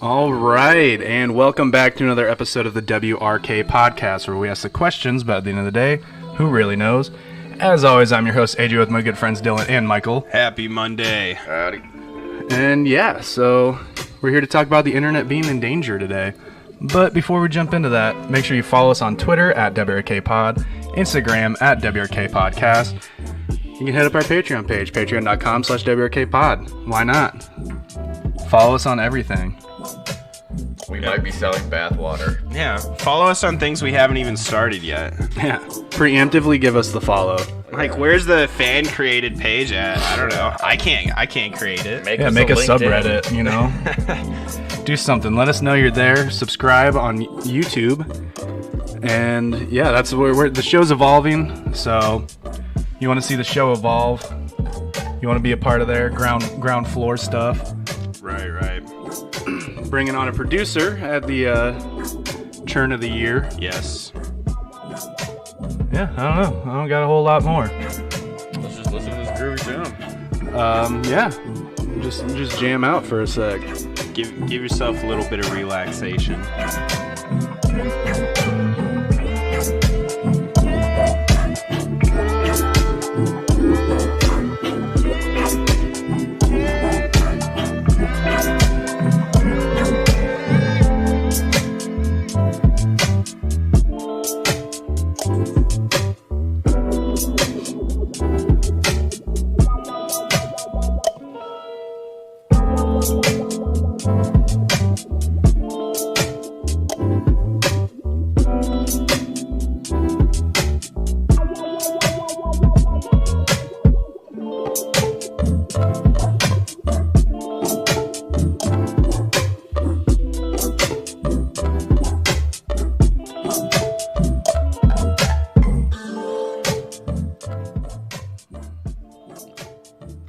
All right, and welcome back to another episode of the WRK Podcast, where we ask the questions, but at the end of the day, who really knows? As always, I'm your host, AJ, with my good friends Dylan and Michael. Happy Monday. Howdy. And yeah, so we're here to talk about the internet being in danger today. But before we jump into that, make sure you follow us on Twitter at WRK Pod, Instagram at WRK Podcast. You can hit up our Patreon page, patreon.com/WRK Pod. Why not? Follow us on everything. We might be selling bathwater. Yeah, follow us on things we haven't even started yet. Yeah, preemptively give us the follow. Like, where's the fan-created page at? I don't know. I can't create it. Make a subreddit, you know? Do something. Let us know you're there. Subscribe on YouTube. And yeah, that's where the show's evolving. So you want to see the show evolve? You want to be a part of their ground floor stuff? Right. Bringing on a producer at the turn of the year. Yes. Yeah, I don't know. I don't got a whole lot more. Let's just listen to this groovy sound. Yeah. Just jam out for a sec. Give yourself a little bit of relaxation.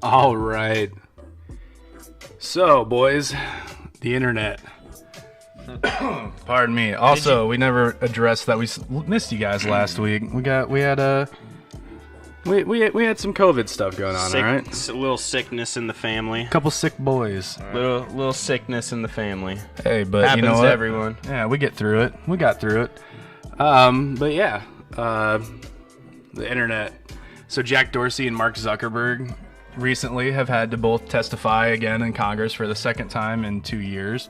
All right. So, boys, the internet. Pardon me. Also, we never addressed that we missed you guys last week. We had some COVID stuff going on, all right? A little sickness in the family. Couple sick boys. Little sickness in the family. Hey, but Happens you know what? to everyone. Yeah, we get through it. We got through it. But yeah, the internet. So Jack Dorsey and Mark Zuckerberg recently have had to both testify again in Congress for the second time in 2 years.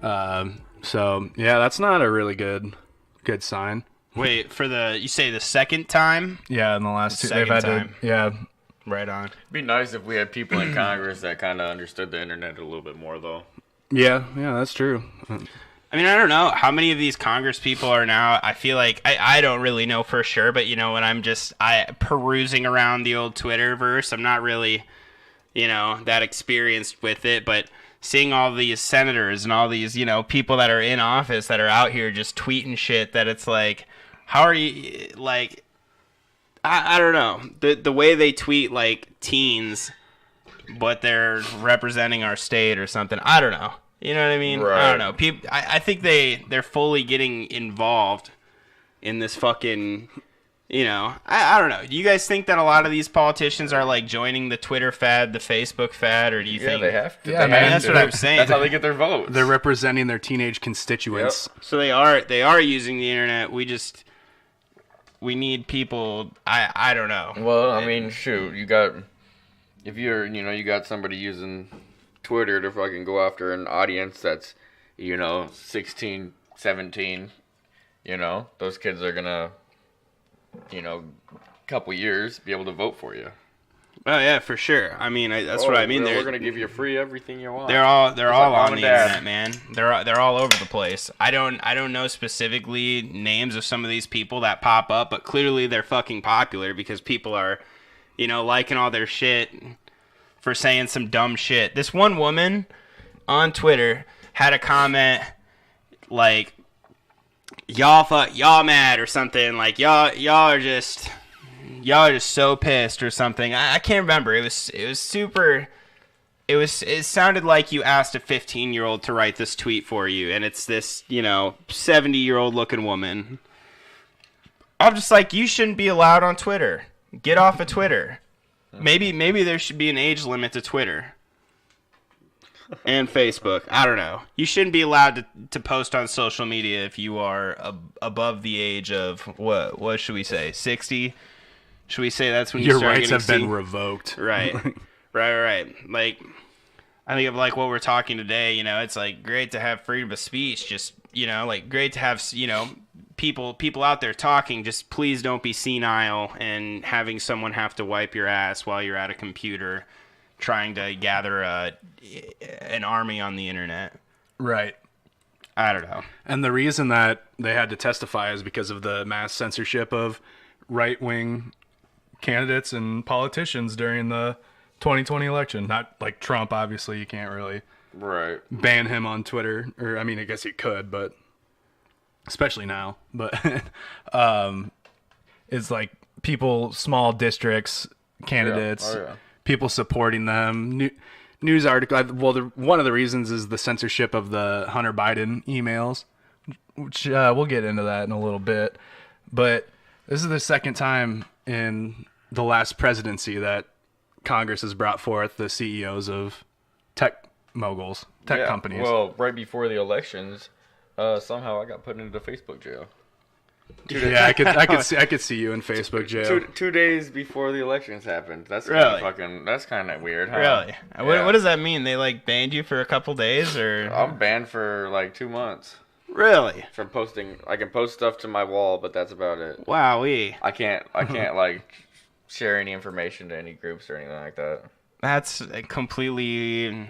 So yeah, that's not a really good sign. Wait, you say the second time? Yeah, in the last two, Second they've had time. to. Yeah, Right on. It'd be nice if we had people in Congress that kind of understood the internet a little bit more, though. yeah, that's true. I mean, I don't know how many of these Congress people are now. I feel like I don't really know for sure, but you know, when I'm just perusing around the old Twitterverse, I'm not really, that experienced with it. But seeing all these senators and all these, people that are in office that are out here just tweeting shit, that it's like, how are you like? I don't know the way they tweet like teens, but they're representing our state or something. I don't know. You know what I mean? Right. I don't know. People, I think they're fully getting involved in this fucking, I don't know. Do you guys think that a lot of these politicians are like joining the Twitter fad, the Facebook fad, or do you think? Yeah, they have to. Yeah, They man, have that's to. what I'm saying. That's how they get their votes. They're representing their teenage constituents. So they are using the internet. We need people. I don't know. Well, I mean, shoot, you got somebody using Twitter to fucking go after an audience that's, 16, 17, those kids are gonna, couple years be able to vote for you. Oh yeah, for sure. I mean, that's what I mean. We're gonna give you free everything you want. They're all like on mom the and dad. internet, man. They're all over the place. I don't know specifically names of some of these people that pop up, but clearly they're fucking popular because people are, liking all their shit for saying some dumb shit. This one woman on Twitter had a comment like, y'all mad or something, like y'all are just so pissed or something. I can't remember. It was super. It sounded like you asked a 15-year-old to write this tweet for you, and it's this 70-year-old looking woman. I'm just like, you shouldn't be allowed on Twitter. Get off of Twitter. Maybe there should be an age limit to Twitter. and Facebook. I don't know. You shouldn't be allowed to post on social media if you are above the age of what should we say? 60? Should we say that's when you Your start rights getting have been revoked. Right. Right. Like, I think of like what we're talking today, you know, it's like great to have freedom of speech, just, you know, like great to have, you know, people out there talking, just please don't be senile and having someone have to wipe your ass while you're at a computer trying to gather an army on the internet. Right. I don't know. And the reason that they had to testify is because of the mass censorship of right-wing candidates and politicians during the 2020 election. Not like Trump, obviously. You can't really ban him on Twitter. Or, I mean, I guess you could, but especially now. But it's like people, small districts, candidates, people supporting them. News article. Well, one of the reasons is the censorship of the Hunter Biden emails, which we'll get into that in a little bit. But this is the second time in the last presidency that Congress has brought forth the CEOs of tech moguls, tech companies. Well, right before the elections, somehow I got put into Facebook jail. Yeah, I could see you in Facebook jail. 2 days before the elections happened. That's Really? that's kind of weird, huh? Really? Yeah. What does that mean? They like banned you for a couple days or? I'm banned for like 2 months Really? from posting. I can post stuff to my wall, but that's about it. Wowee. I can't like share any information to any groups or anything like that. That's completely.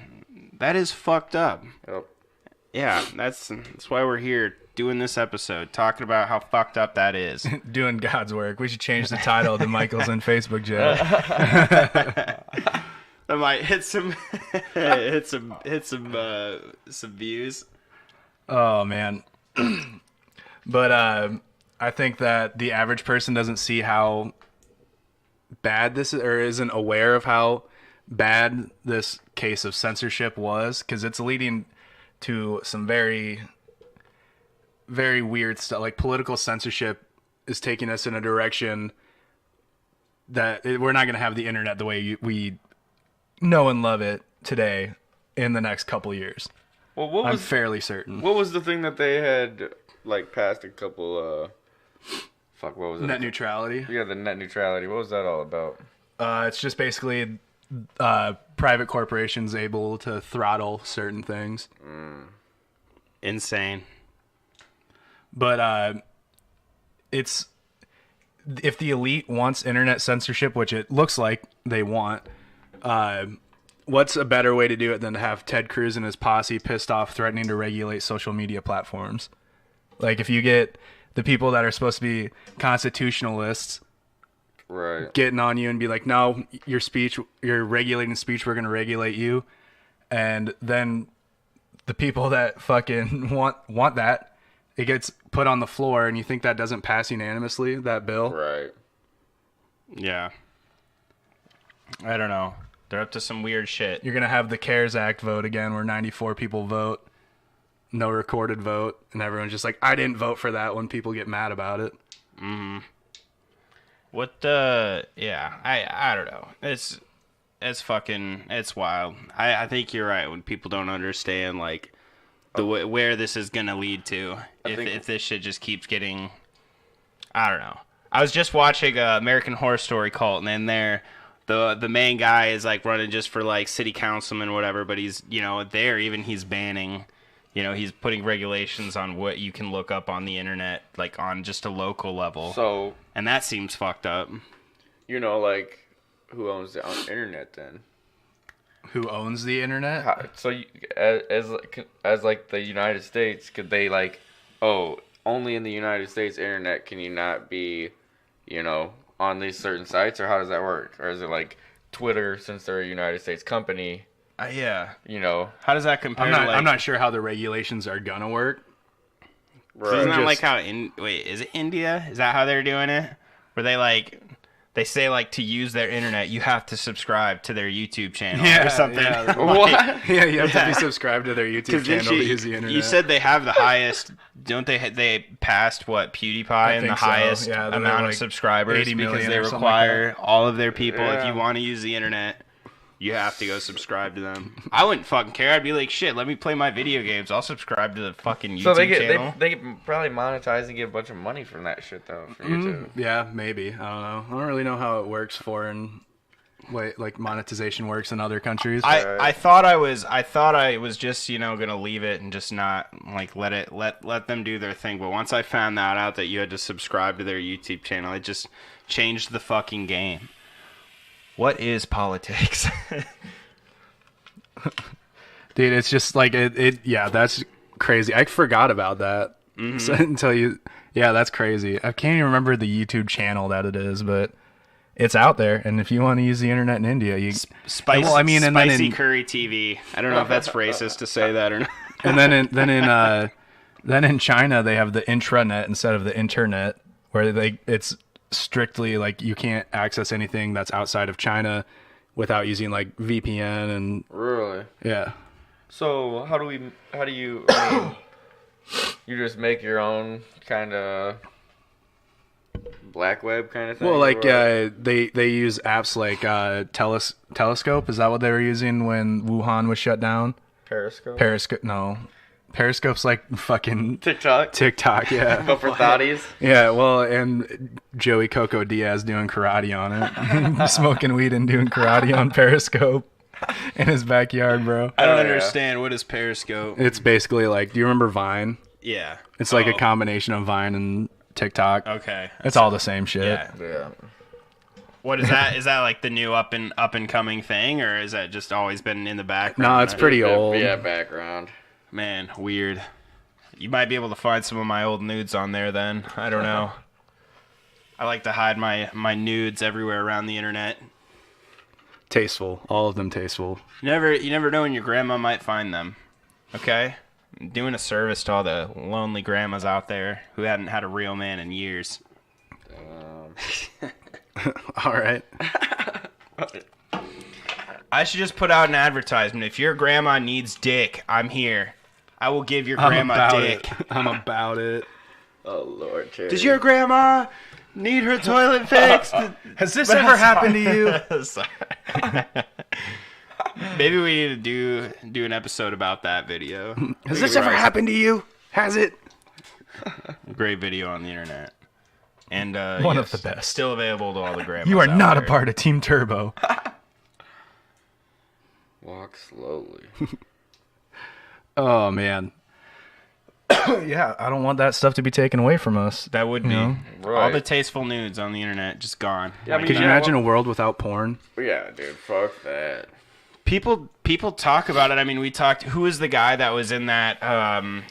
That is fucked up. Yep. Yeah, that's why we're here doing this episode, talking about how fucked up that is. Doing God's work. We should change the title to Michael's in Facebook jail. I might hit some some views. Oh man. But I think that the average person doesn't see how bad this is, or isn't aware of how bad this case of censorship was, because it's leading to some very, very weird stuff. Like political censorship is taking us in a direction that we're not going to have the internet the way we know and love it today in the next couple years. Well, I'm fairly certain. What was the thing that they had like passed a couple? What was it? Net neutrality. Yeah, the net neutrality. What was that all about? It's just basically private corporations able to throttle certain things. Insane. But it's, if the elite wants internet censorship, which it looks like they want, what's a better way to do it than to have Ted Cruz and his posse pissed off threatening to regulate social media platforms? Like, if you get the people that are supposed to be constitutionalists getting on you and be like, no, your speech, you're regulating speech, we're going to regulate you. And then the people that fucking want that, it gets put on the floor, and you think that doesn't pass unanimously, that bill? Right. Yeah. I don't know. They're up to some weird shit. You're going to have the CARES Act vote again, where 94 people vote, no recorded vote, and everyone's just like, I didn't vote for that, when people get mad about it. Mm-hmm. Yeah, I don't know. It's fucking, it's wild. I think you're right when people don't understand, like, where this is going to lead to. If this shit just keeps getting, I don't know. I was just watching American Horror Story Cult, and then the main guy is, like, running just for, like, city councilman or whatever, but he's, you know, he's banning, you know, he's putting regulations on what you can look up on the internet, like, on just a local level. So, and that seems fucked up. You know, like, who owns the internet then? Who owns the internet? So, as like the United States, could they like, only in the United States internet can you not be, you know, on these certain sites, or how does that work? Or is it like Twitter, since they're a United States company? Yeah. You know, how does that compare? I'm not sure how the regulations are gonna work. Right. So isn't that like how is it India? Is that how they're doing it? Where they say, like, to use their internet, you have to subscribe to their YouTube channel or something. Yeah. What? Yeah, you have to be subscribed to their YouTube channel to use the internet. You said they have the highest, don't they? They passed, what, PewDiePie and the highest amount of subscribers because they require all of their people. If you want to use the internet, You have to go subscribe to them. I wouldn't fucking care. I'd be like, shit, let me play my video games. I'll subscribe to the fucking YouTube So channel. they probably monetize and get a bunch of money from that shit though for YouTube. Yeah, maybe. I don't know. I don't really know how it works like monetization works in other countries. I thought I was just, gonna leave it and just not like let them do their thing. But once I found that out that you had to subscribe to their YouTube channel, it just changed the fucking game. What is politics? Dude, it's just like yeah, that's crazy. I forgot about that. So, until that's crazy. I can't even remember the YouTube channel that it is, but it's out there. And if you want to use the internet in India, Spicy Curry TV. I don't know if that's racist to say that or not. And then in China they have the intranet instead of the internet, where it's strictly like you can't access anything that's outside of China without using like VPN and Really? yeah. So how do you I mean, you just make your own kind of black web kind of thing? Well, like they use apps like Telescope. Is that what they were using when Wuhan was shut down? Periscope. No. Periscope's like fucking TikTok, yeah. But for thotties. Yeah, well, and Joey Coco Diaz doing karate on it. Smoking weed and doing karate on Periscope in his backyard, bro. I don't understand. What is Periscope? It's basically like, do you remember Vine? Yeah. It's like a combination of Vine and TikTok. Okay. It's all the same shit. Yeah. What is that? Is that like the new up and coming thing, or is that just always been in the background? No, it's pretty old. Yeah, background. Man, weird. You might be able to find some of my old nudes on there then. I don't know. I like to hide my nudes everywhere around the internet. Tasteful. All of them tasteful. You never know when your grandma might find them. Okay? I'm doing a service to all the lonely grandmas out there who hadn't had a real man in years. All right. I should just put out an advertisement. If your grandma needs dick, I'm here. I will give your grandma dick. I'm about it. Oh Lord, Terry. Does your grandma need her toilet fixed? Has this ever happened to you? Sorry. Maybe we need to do an episode about that video. Has this ever happened to you? Has it? Great video on the internet. And One of the best. Still available to all the grandmas. You are out not there. a part of Team Turbo. Walk slowly. Oh, man. Yeah, I don't want that stuff to be taken away from us. That would be. know? Right. All the tasteful nudes on the internet just gone. Yeah, I mean, Could you yeah, imagine a world without porn? Yeah, dude, fuck that. People talk about it. I mean, we talked. Who was the guy that was in that?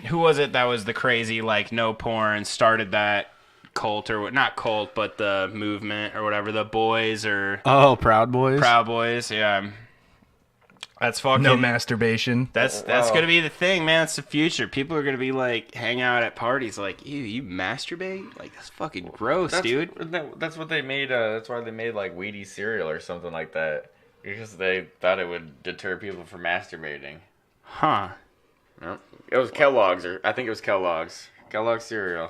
Who was it that was the crazy like no porn started that cult or what? Not cult, but the movement or whatever. The boys or Oh, Proud Boys? Proud Boys. Yeah, that's fucking. No masturbation. That's gonna be the thing, man. It's the future. People are gonna be like hang out at parties, like, ew, you masturbate? Like that's fucking gross, dude. That's what they made. That's why they made like Wheaties cereal or something like that. Because they thought it would deter people from masturbating. Huh? No, it was Kellogg's, or I think it was Kellogg's. Kellogg's cereal.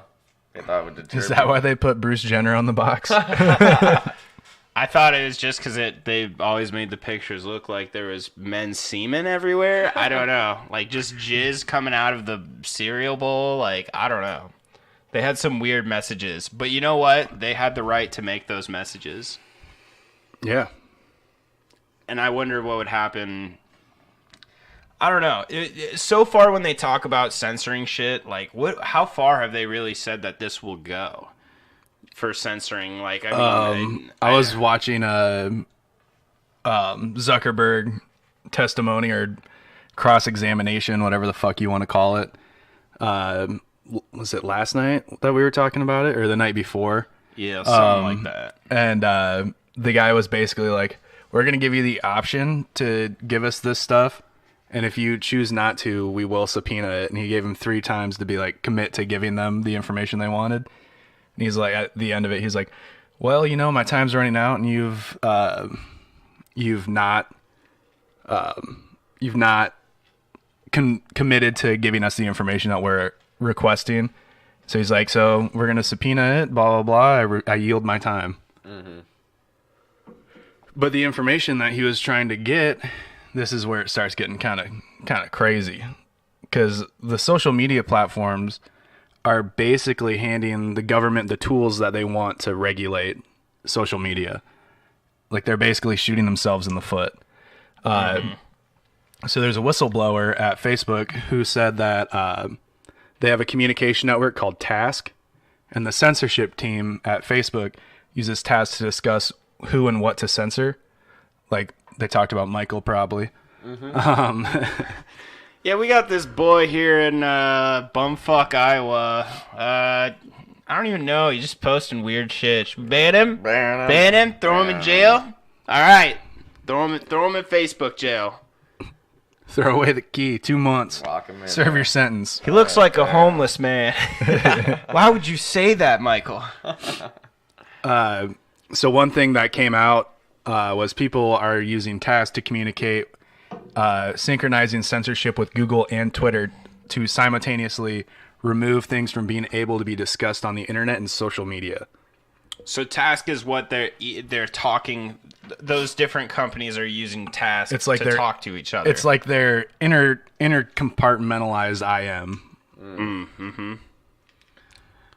They thought it would deter. Is that why they put Bruce Jenner on the box? I thought it was just because they always made the pictures look like there was men's semen everywhere. I don't know. Like, just jizz coming out of the cereal bowl. Like, I don't know. They had some weird messages. But you know what? They had the right to make those messages. Yeah. And I wonder what would happen. I don't know. So far, when they talk about censoring shit, like, how far have they really said that this will go? For censoring, like, I mean, I was watching a Zuckerberg testimony or cross-examination, whatever the fuck you want to call it. Was it last night that we were talking about it, or the night before? Yeah, something like that. And the guy was basically like, we're going to give you the option to give us this stuff, and if you choose not to, we will subpoena it. And he gave him 3 times to be like, commit to giving them the information they wanted. And he's like, at the end of it, he's like, well, you know, my time's running out, and you've not committed to giving us the information that we're requesting. So he's like, so we're going to subpoena it, blah, blah, blah. I yield my time. Mm-hmm. But the information that he was trying to get, this is where it starts getting kind of crazy, because the social media platforms are basically handing the government the tools that they want to regulate social media. Like, they're basically shooting themselves in the foot. So there's a whistleblower at Facebook who said that they have a communication network called Task, and the censorship team at Facebook uses Task to discuss who and what to censor. Like, they talked about Michael, probably. Yeah, we got this boy here in bumfuck Iowa. I don't even know. He's just posting weird shit. Should we ban him? Ban him? Throw him in jail? All right. Throw him in Facebook jail. Throw away the key. 2 months. Lock him in. Serve your sentence. He looks like a homeless man. Why would you say that, Michael? So one thing that came out was people are using Task to communicate, synchronizing censorship with Google and Twitter to simultaneously remove things from being able to be discussed on the internet and social media. So Task is what they're talking. Those different companies are using Task It's like to they're- talk to each other. It's like their inner compartmentalized IM.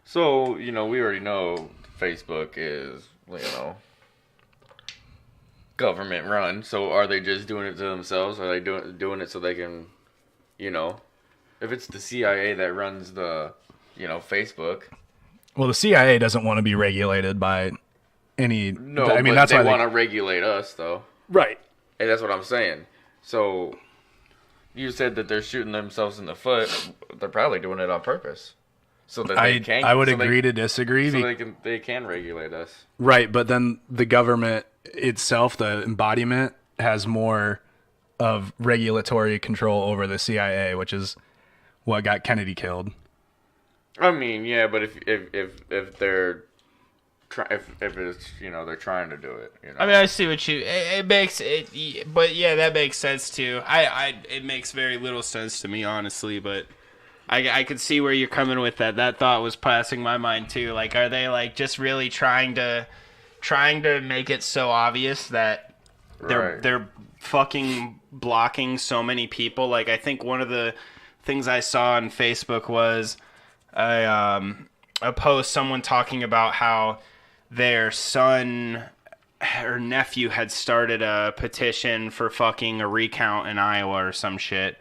So, we already know Facebook is, government run. So are they just doing it to themselves? Are they doing it so they can, if it's the CIA that runs the, Facebook. Well, the CIA doesn't want to be regulated by any. No, I mean but that's they why want to regulate us, though. Right. And that's what I'm saying. So you said that they're shooting themselves in the foot. They're probably doing it on purpose. So that they can. I would agree to disagree. So they can regulate us. Right, but then the government itself, the embodiment, has more of regulatory control over the CIA, which is what got Kennedy killed. I mean, yeah, but if they're if it's they're trying to do it. I mean, I see what it makes it, but yeah, that makes sense too. It makes very little sense to me, honestly, but I could see where you're coming with that. That thought was passing my mind too. Like, are they like just really trying to make it so obvious that they're fucking blocking so many people? Like, I think one of the things I saw on Facebook was a post, someone talking about how their son or nephew had started a petition for fucking a recount in Iowa or some shit,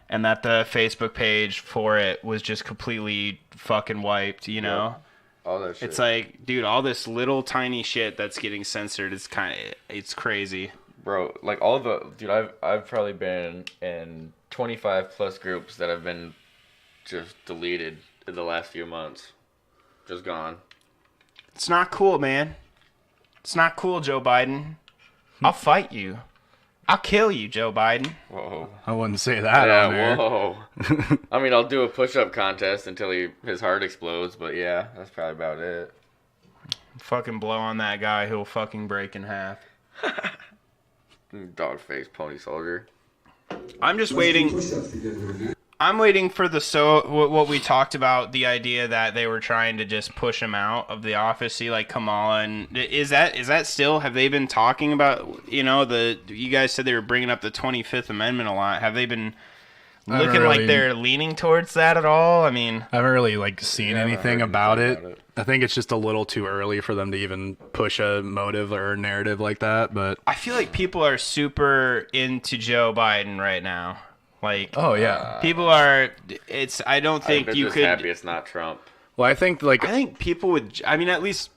and that the Facebook page for it was just completely fucking wiped, All that shit. It's like, dude, all this little tiny shit that's getting censored is it's crazy. Bro, like I've probably been in 25 plus groups that have been just deleted in the last few months. Just gone. It's not cool, man. It's not cool, Joe Biden. I'll fight you. I'll kill you, Joe Biden. Whoa. I wouldn't say that on there. Whoa. I mean, I'll do a push-up contest until his heart explodes, but yeah, that's probably about it. Fucking blow on that guy, he'll fucking break in half. Dog face pony soldier. I'm just waiting. I'm waiting for what we talked about, the idea that they were trying to just push him out of the office. See, like Kamala, and is that still? Have they been talking about? You guys said they were bringing up the 25th Amendment a lot. Have they been looking like they're leaning towards that at all? I mean, I haven't really seen anything about it. I think it's just a little too early for them to even push a motive or a narrative like that. But I feel like people are super into Joe Biden right now. Like, oh yeah, people are. I don't think I'm you just could. happy it's not Trump. well, I think I think people would. I mean, at least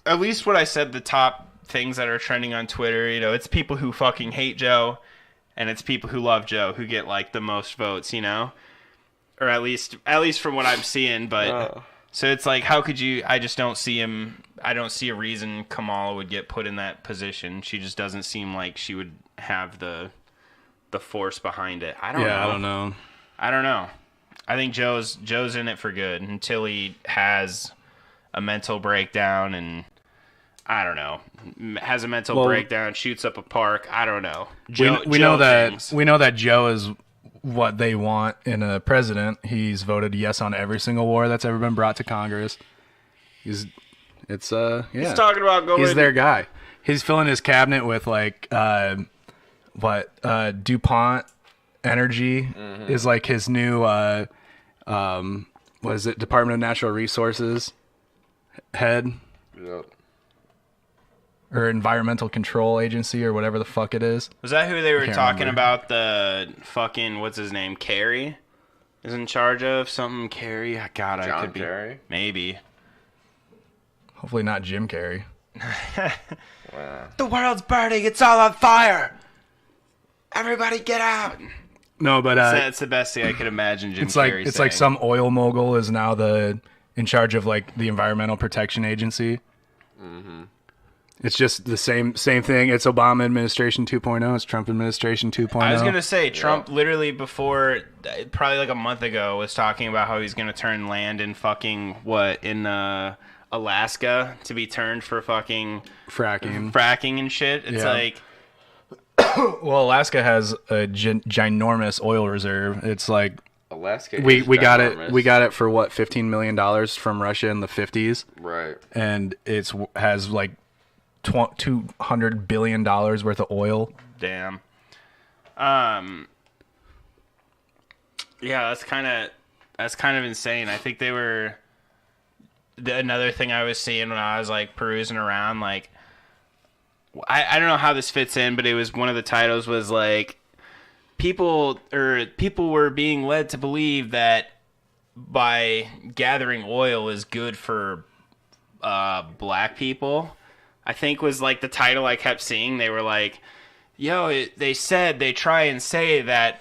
what I said. The top things that are trending on Twitter. It's people who fucking hate Joe, and it's people who love Joe who get the most votes. Or at least from what I'm seeing. But so it's like, how could you? I just don't see him. I don't see a reason Kamala would get put in that position. She just doesn't seem like she would have the force behind it. I don't know. I don't know. I think Joe's in it for good until he has a mental breakdown and I don't know. Has a mental breakdown, shoots up a park. I don't know. We know that Joe is what they want in a president. He's voted yes on every single war that's ever been brought to Congress. He's talking about going. He's their guy. He's filling his cabinet with like DuPont Energy is like his new what is it, Department of Natural Resources head Yep. or Environmental Control Agency or whatever the fuck it is. Was that who they were can't talking remember. about? The fucking, what's his name? Kerry is in charge of something. Kerry? God, I John could be. Kerry? Maybe. Hopefully not Jim Carrey. Wow. The world's burning. It's all on fire. Everybody get out. No, but That's the best thing I could imagine Jim it's like Carrey it's like saying. some oil mogul is now in charge of like the Environmental Protection Agency. Mm-hmm. It's just the same thing. It's Obama administration 2.0. It's Trump administration 2.0. I was going to say, Trump literally before, probably like a month ago, was talking about how he's going to turn land in fucking, in Alaska to be turned for fucking fracking and shit. It's Yeah. like, Well, Alaska has a ginormous oil reserve. It's like Alaska. we is got ginormous. it. We got it for what, $15 million from Russia in the 50s, Right. and it's has like $200 billion worth of oil. damn. Yeah, that's kind of insane. I think they were another thing I was seeing when I was like perusing around, like I don't know how this fits in, but it was one of the titles was like people were being led to believe that by gathering oil is good for black people. I think was like the title I kept seeing. They were like, they try and say that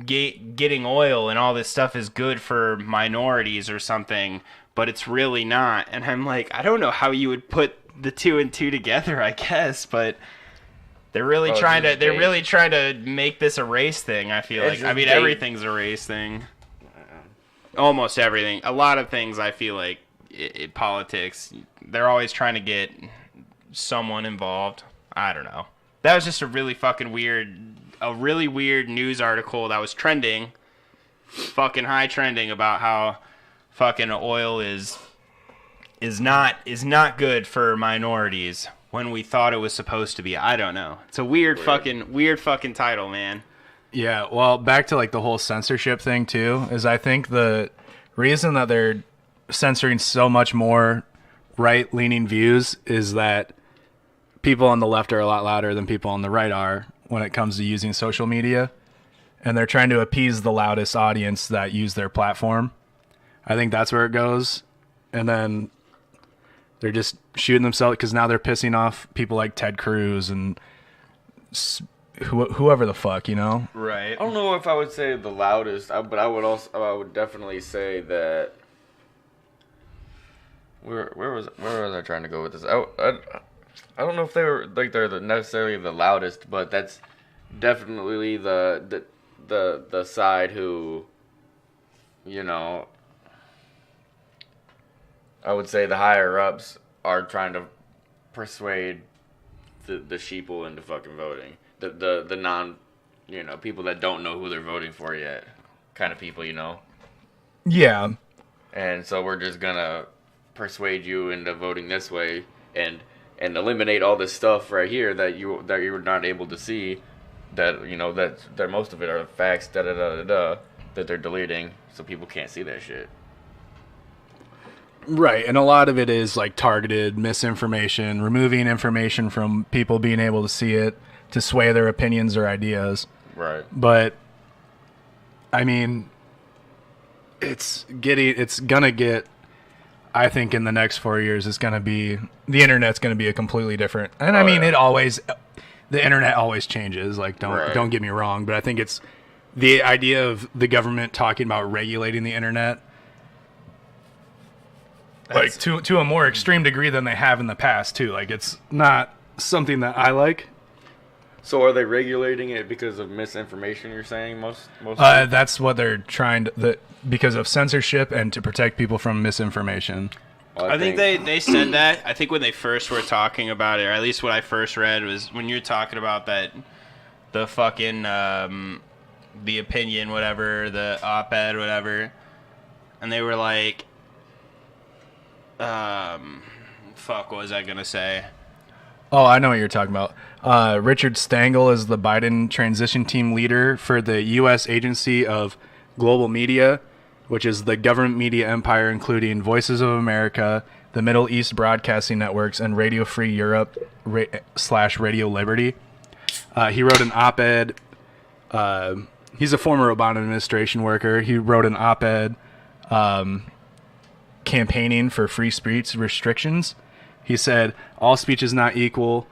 getting oil and all this stuff is good for minorities or something, but it's really not. And I'm like, I don't know how you would put the two and two together, I guess, but they're really trying to make this a race thing. I feel like, I mean, everything's a race thing. Almost everything. A lot of things I feel like politics, they're always trying to get someone involved. I don't know. That was just a really weird news article that was trending, fucking high trending, about how fucking oil is not good for minorities when we thought it was supposed to be. I don't know. It's a weird fucking title, man. Yeah, well, back to like the whole censorship thing too, is I think the reason that they're censoring so much more right-leaning views is that people on the left are a lot louder than people on the right are when it comes to using social media, and they're trying to appease the loudest audience that use their platform. I think that's where it goes, and then they're just shooting themselves because now they're pissing off people like Ted Cruz and whoever the fuck, you know? Right. I don't know if I would say the loudest, but I would definitely say that. Where was I trying to go with this? I don't know if they're necessarily the loudest, but that's definitely the side who, you know, I would say the higher ups are trying to persuade the sheeple into fucking voting. The non, you know, people that don't know who they're voting for yet, kind of people, you know. Yeah. And so we're just gonna persuade you into voting this way and eliminate all this stuff right here that you're not able to see, that, you know, that most of it are facts that they're deleting so people can't see that shit. Right, and a lot of it is like targeted misinformation, removing information from people being able to see it to sway their opinions or ideas. Right. But I mean, it's gonna get, I think in the next 4 years, the internet's gonna be a completely different. And I mean, the internet always changes. Like, don't get me wrong, but I think it's the idea of the government talking about regulating the internet, like to a more extreme degree than they have in the past too. Like, it's not something that I like. So are they regulating it because of misinformation, you're saying, most That's what they're trying to, because of censorship and to protect people from misinformation. Well, I think they said that. I think when they first were talking about it, or at least what I first read, was when you're talking about that, the fucking, the opinion, whatever, the op-ed, whatever, and they were like, what was I going to say? Oh, I know what you're talking about. Richard Stengel is the Biden transition team leader for the U.S. Agency of Global Media, which is the government media empire including Voices of America, the Middle East Broadcasting Networks, and Radio Free Europe / Radio Liberty. He wrote an op-ed. He's a former Obama administration worker. He wrote an op-ed campaigning for free speech restrictions. He said, all speech is not equal,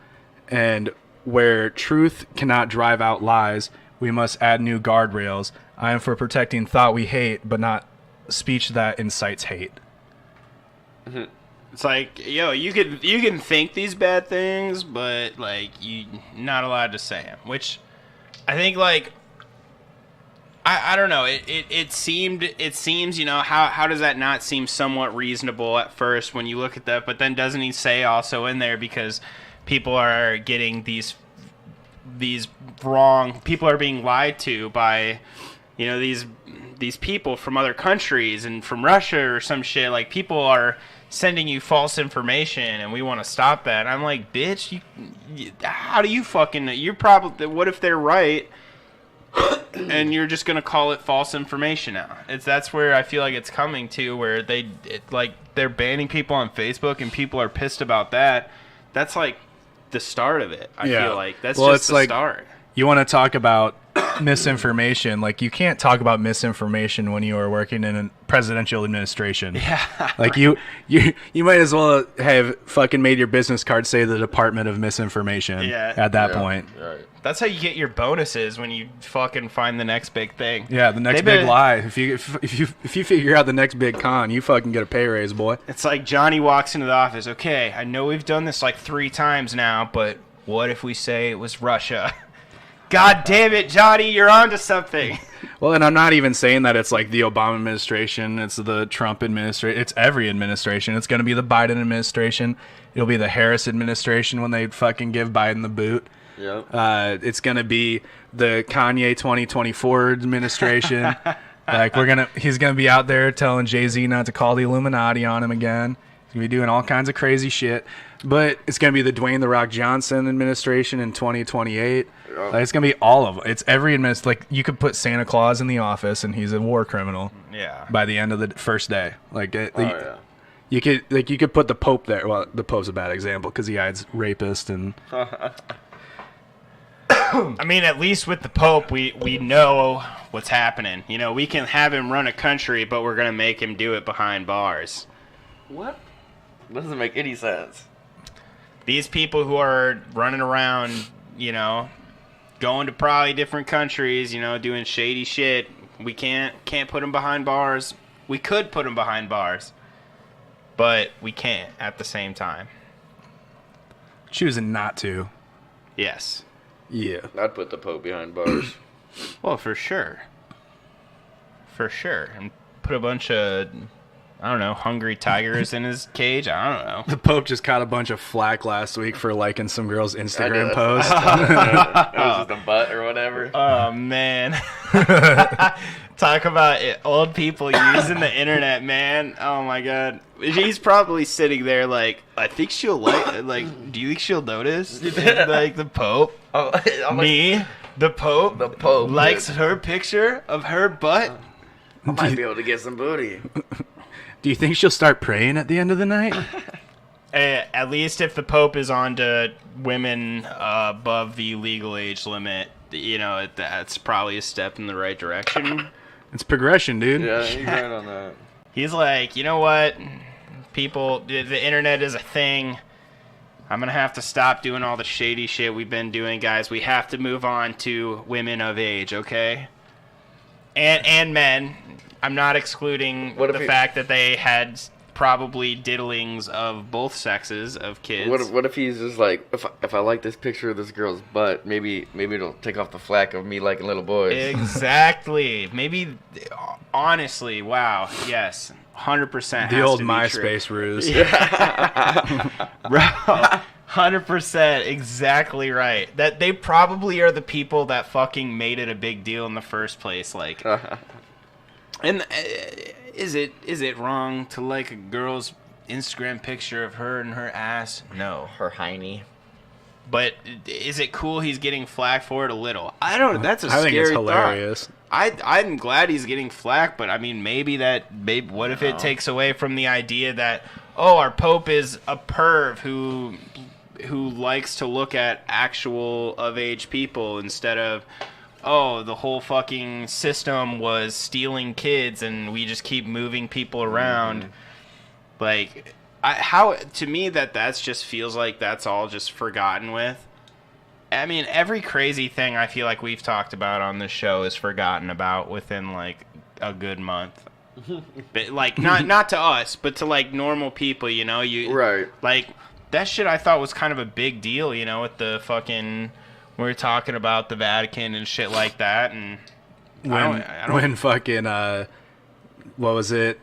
and where truth cannot drive out lies, we must add new guardrails. I am for protecting thought we hate, but not speech that incites hate. It's like, yo, you can think these bad things, but like you not allowed to say them. Which I think like I don't know. It seems, you know, how does that not seem somewhat reasonable at first when you look at that? But then doesn't he say also in there because people are getting these wrong, people are being lied to by, you know, these people from other countries and from Russia or some shit. Like people are sending you false information and we want to stop that. I'm like, bitch, how do you fucking, you're probably, what if they're right? And you're just gonna call it false information now. That's where I feel like it's coming to, where they're banning people on Facebook and people are pissed about that. That's like the start of it. I feel like that's just the start. You want to talk about misinformation? Like you can't talk about misinformation when you are working in a presidential administration. Yeah, like you might as well have fucking made your business card say the Department of Misinformation. Yeah. At that point. Right. That's how you get your bonuses when you fucking find the next big thing. Yeah, the next big lie. If you figure out the next big con, you fucking get a pay raise, boy. It's like Johnny walks into the office. Okay, I know we've done this like 3 times now, but what if we say it was Russia? God damn it, Johnny, you're onto something. Well, and I'm not even saying that it's like the Obama administration, it's the Trump administration, it's every administration. It's going to be the Biden administration. It'll be the Harris administration when they fucking give Biden the boot. Yep. It's going to be the Kanye 2024 administration. Like he's going to be out there telling Jay-Z not to call the Illuminati on him again. He's going to be doing all kinds of crazy shit. But it's going to be the Dwayne "The Rock" Johnson administration in 2028. Like, it's going to be all of them. It's every like you could put Santa Claus in the office and he's a war criminal. Yeah. By the end of the first day. Like Yeah. you could put the Pope there. Well, the Pope's a bad example because he hides rapist and I mean, at least with the Pope, we know what's happening. You know, we can have him run a country, but we're going to make him do it behind bars. What? Doesn't make any sense. These people who are running around, you know, going to probably different countries, you know, doing shady shit, we can't put them behind bars. We could put them behind bars, but we can't at the same time. choosing not to. Yes. Yeah. I'd put the Pope behind bars. Well, for sure. For sure. And put a bunch of, I don't know, hungry tigers in his cage. I don't know. The Pope just caught a bunch of flack last week for liking some girl's Instagram I post. It was just a butt or whatever. Oh, man. Talk about it, old people using the internet, man. Oh, my God. He's probably sitting there like, I think she'll like, do you think she'll notice? Like, the Pope? Me? The Pope? The Pope likes her picture of her butt? I might be able to get some booty. Do you think she'll start praying at the end of the night? At least if the Pope is on to women above the legal age limit, you know, that's probably a step in the right direction. It's progression, dude. Yeah, he's right on that. He's like, you know what? People, the internet is a thing. I'm going to have to stop doing all the shady shit we've been doing, guys. We have to move on to women of age, okay? And men. I'm not excluding the fact that they had probably diddlings of both sexes of kids. What if he's just like, if I like this picture of this girl's butt, maybe it'll take off the flack of me liking little boys. Exactly. Maybe, honestly, wow, yes, 100%. The old MySpace ruse. Bro, 100%, exactly right. That they probably are the people that fucking made it a big deal in the first place, like. And is it wrong to like a girl's Instagram picture of her and her ass? No. Her hiney. But is it cool he's getting flack for it a little? I don't. That's a I scary think it's thought. hilarious. I'm glad he's getting flack, but I mean, maybe what if it takes away from the idea that, oh, our Pope is a perv who likes to look at actual of age people instead of, oh, the whole fucking system was stealing kids and we just keep moving people around. Like, how to me that's just feels like that's all just forgotten with. I mean, every crazy thing I feel like we've talked about on this show is forgotten about within like a good month. But, like, not to us, but to like normal people, you know, Right. Like that shit I thought was kind of a big deal, you know, with the fucking we were talking about the Vatican and shit like that, and When fucking what was it?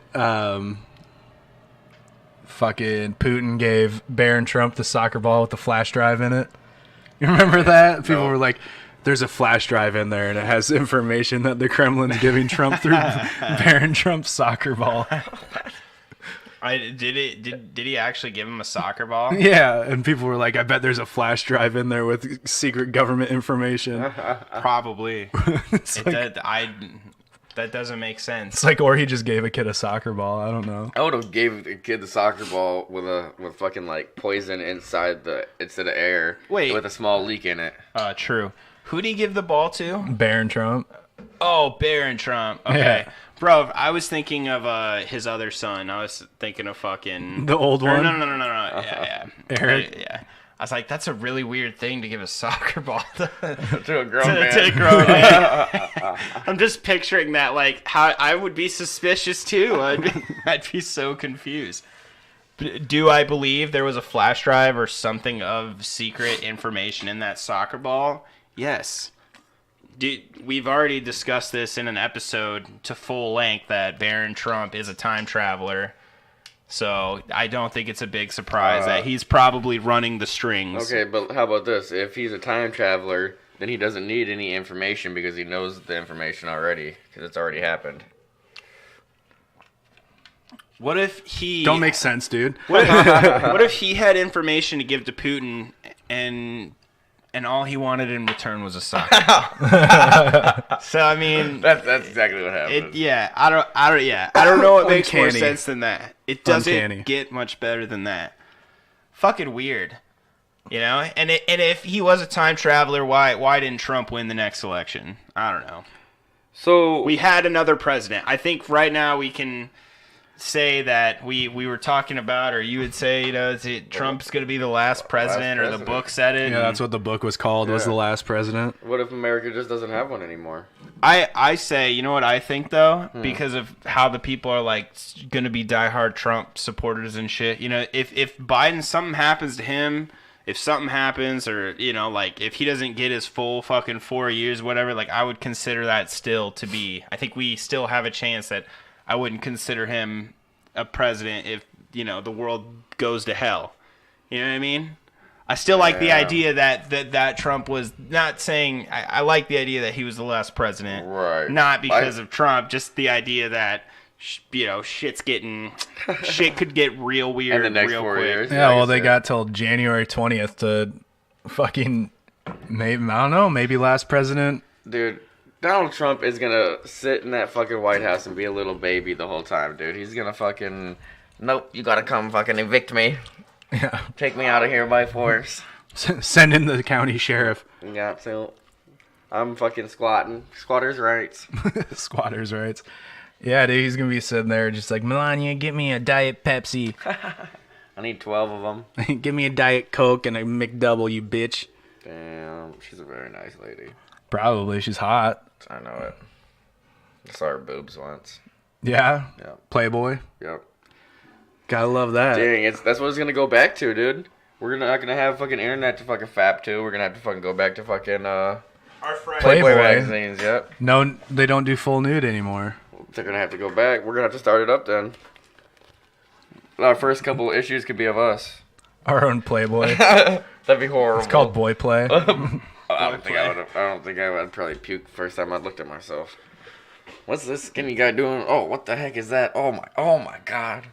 Fucking Putin gave Barron Trump the soccer ball with the flash drive in it. You remember that? People were like, "There's a flash drive in there, and it has information that the Kremlin's giving Trump through Barron Trump's soccer ball." Did he actually give him a soccer ball? Yeah, and people were like, "I bet there's a flash drive in there with secret government information." Probably. It's like, That doesn't make sense. it's like, or he just gave a kid a soccer ball. I don't know. I would have gave the kid the soccer ball with fucking like poison inside the air. Wait. With a small leak in it. True. Who'd he give the ball to? Barron Trump. Oh, Barron Trump. Okay. Yeah. Bro, I was thinking of his other son. I was thinking of fucking... The old one? No. Yeah. Eric? Yeah. I was like, that's a really weird thing to give a soccer ball to To a grown man. to a grown man. I'm just picturing that, like, how I would be suspicious, too. I'd be so confused. Do I believe there was a flash drive or something of secret information in that soccer ball? Yes. We've already discussed this in an episode to full length that Barron Trump is a time traveler. So I don't think it's a big surprise that he's probably running the strings. Okay, but how about this? If he's a time traveler, then he doesn't need any information because he knows the information already because it's already happened. What if he... Don't make sense, dude. What if he had information to give to Putin and all he wanted in return was a soccer ball? So I mean, That's exactly what happened. I don't know what makes more Uncanny. sense than that. It doesn't Uncanny. get much better than that. Fucking weird, you know. And if he was a time traveler, why didn't Trump win the next election? I don't know. So We had another president. I think right now we can say that we were talking about, or you would say, you know, Trump's going to be the last president, or the president. book said it. Yeah, that's what the book was called. Was Yeah. the last president? what if America just doesn't have one anymore? I say, you know what I think though, because of how the people are like going to be diehard Trump supporters and shit. You know, if Biden, something happens to him, if something happens, or you know, like if he doesn't get his full fucking 4 years, whatever, like I would consider that still to be. I think we still have a chance that I wouldn't consider him a president if, you know, the world goes to hell. You know what I mean? I still like the Yeah. idea that Trump was not saying... I like the idea that he was the last president. Right. Not because of Trump, just the idea that, you know, shit could get real weird And the next real 4 quick. years. Yeah, like well, I they said. got till January 20th to fucking, maybe, I don't know, maybe last president. Dude, Donald Trump is gonna sit in that fucking White House and be a little baby the whole time, dude. He's gonna fucking... Nope, you gotta come fucking evict me. Yeah. Take me out of here by force. Send in the county sheriff. Yeah, so... I'm fucking squatting. Squatters' rights. Squatters' rights. Yeah, dude, he's going to be sitting there just like, Melania, get me a Diet Pepsi. I need 12 of them. Give me a Diet Coke and a McDouble, you bitch. Damn, she's a very nice lady. Probably. She's hot. I know it. I saw her boobs once. Yeah? Yeah. Playboy. Yep. Gotta love that. Dang, that's what it's gonna go back to, dude. We're not gonna have fucking internet to fucking fap to. We're gonna have to fucking go back to fucking Our friend... Playboy Playboy. magazines. Yep. No, they don't do full nude anymore. They're gonna have to go back. We're gonna have to start it up then. Our first couple issues could be of us. Our own Playboy. That'd be horrible. It's called Boy Play. I don't think I would. I'd probably puke the first time I looked at myself. What's this skinny guy doing? Oh, what the heck is that? Oh my god.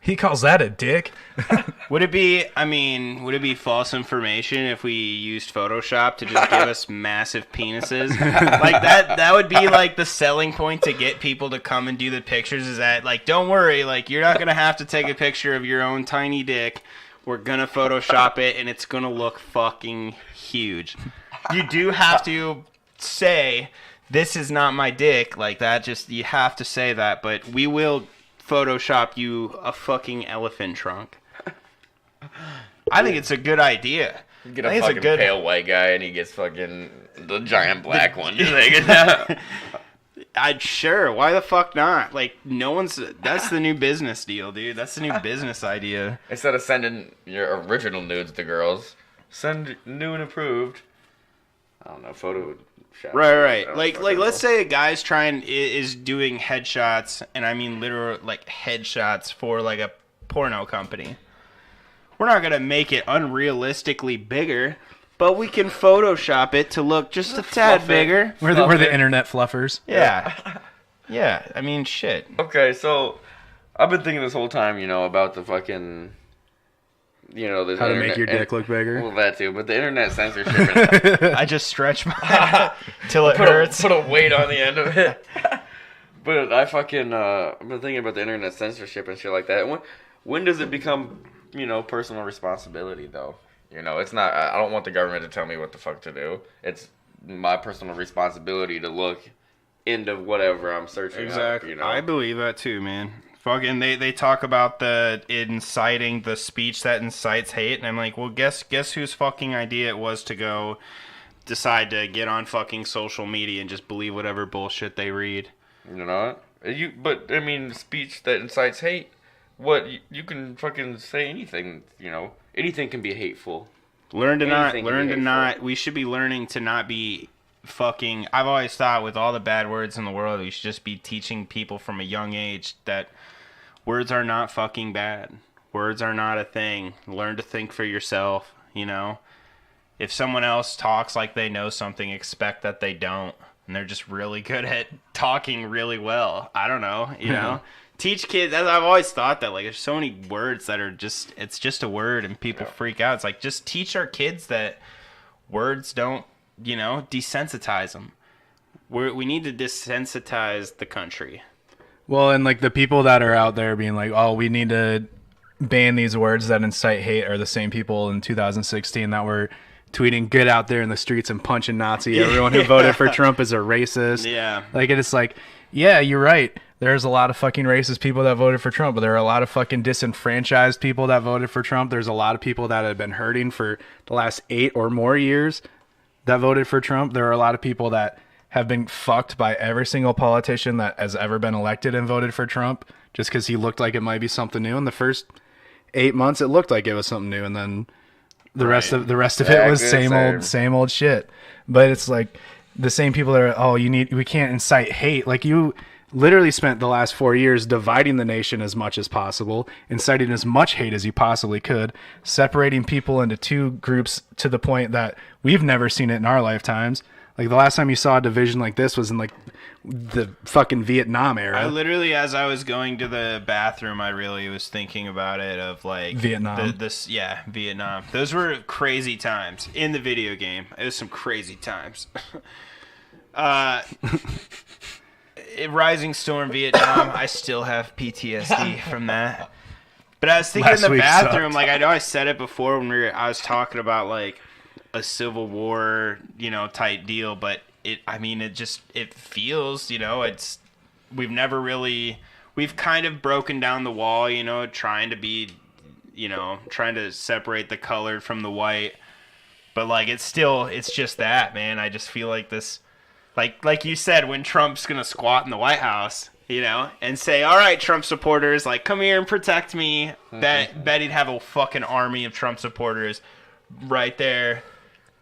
He calls that a dick. Would it be false information if we used Photoshop to just give us massive penises? Like that would be like the selling point to get people to come and do the pictures, is that like, don't worry, like you're not going to have to take a picture of your own tiny dick. We're going to Photoshop it and it's going to look fucking huge. You do have to say, this is not my dick, like that, just, you have to say that, but we will Photoshop you a fucking elephant trunk. I think it's a good idea. You get a fucking pale white guy and he gets fucking the giant black one. I'd sure. Why the fuck not? Like, no one's. That's the new business deal, dude. That's the new business idea. Instead of sending your original nudes to girls, send new and approved. I don't know, Photoshop. Right. Like let's say a guy's is doing headshots, and I mean literal like headshots for like a porno company. We're not gonna make it unrealistically bigger, but we can Photoshop it to look just a tad bigger. We're the internet fluffers. Yeah. Yeah. I mean, shit. Okay, so I've been thinking this whole time, about the fucking, the How to make your dick look bigger. Well, that too, but the internet censorship. I just stretch my till it hurts. Put a weight on the end of it. But I've been thinking about the internet censorship and shit like that. When does it become, personal responsibility though? It's not. I don't want the government to tell me what the fuck to do. It's my personal responsibility to look into whatever I'm searching. Exactly. Up, I believe that too, man. Fucking, they talk about the inciting, the speech that incites hate, and I'm like, well, guess whose fucking idea it was to go decide to get on fucking social media and just believe whatever bullshit they read. But I mean, speech that incites hate. What you can fucking say anything. Anything can be hateful. Learn to not. We should be learning to not be fucking. I've always thought with all the bad words in the world, we should just be teaching people from a young age that words are not fucking bad. Words are not a thing. Learn to think for yourself, If someone else talks like they know something, expect that they don't. And they're just really good at talking really well. I don't know, Teach kids, I've always thought that, like, there's so many words that are just, it's just a word and people freak out. It's like, just teach our kids that words don't, desensitize them. We need to desensitize the country. Well, and like the people that are out there being like, oh, we need to ban these words that incite hate are the same people in 2016 that were tweeting "get out there in the streets and punching Nazi." Everyone who voted for Trump is a racist. Yeah. Like, it's like, yeah, you're right. There's a lot of fucking racist people that voted for Trump, but there are a lot of fucking disenfranchised people that voted for Trump. There's a lot of people that have been hurting for the last 8 or more years that voted for Trump. There are a lot of people that have been fucked by every single politician that has ever been elected and voted for Trump just because he looked like it might be something new. In the first 8 months, it looked like it was something new, and then the rest of it was same old shit. But it's like the same people that are, we can't incite hate. Like, you literally spent the last 4 years dividing the nation as much as possible, inciting as much hate as you possibly could, separating people into two groups to the point that we've never seen it in our lifetimes. Like, the last time you saw a division like this was in, like, the fucking Vietnam era. I literally, as I was going to the bathroom, I really was thinking about it, of, like... Vietnam. Vietnam. Those were crazy times in the video game. It was some crazy times. Rising Storm Vietnam, I still have PTSD from that. But I was thinking in the bathroom, like, I know I said it before when I was talking about, like, a Civil War, type deal, but it feels, we've kind of broken down the wall, trying to separate the colored from the white, but like, it's just that, man. I just feel like this, like you said, when Trump's gonna squat in the White House, and say, all right, Trump supporters, like, come here and protect me. Bet he'd have a fucking army of Trump supporters right there.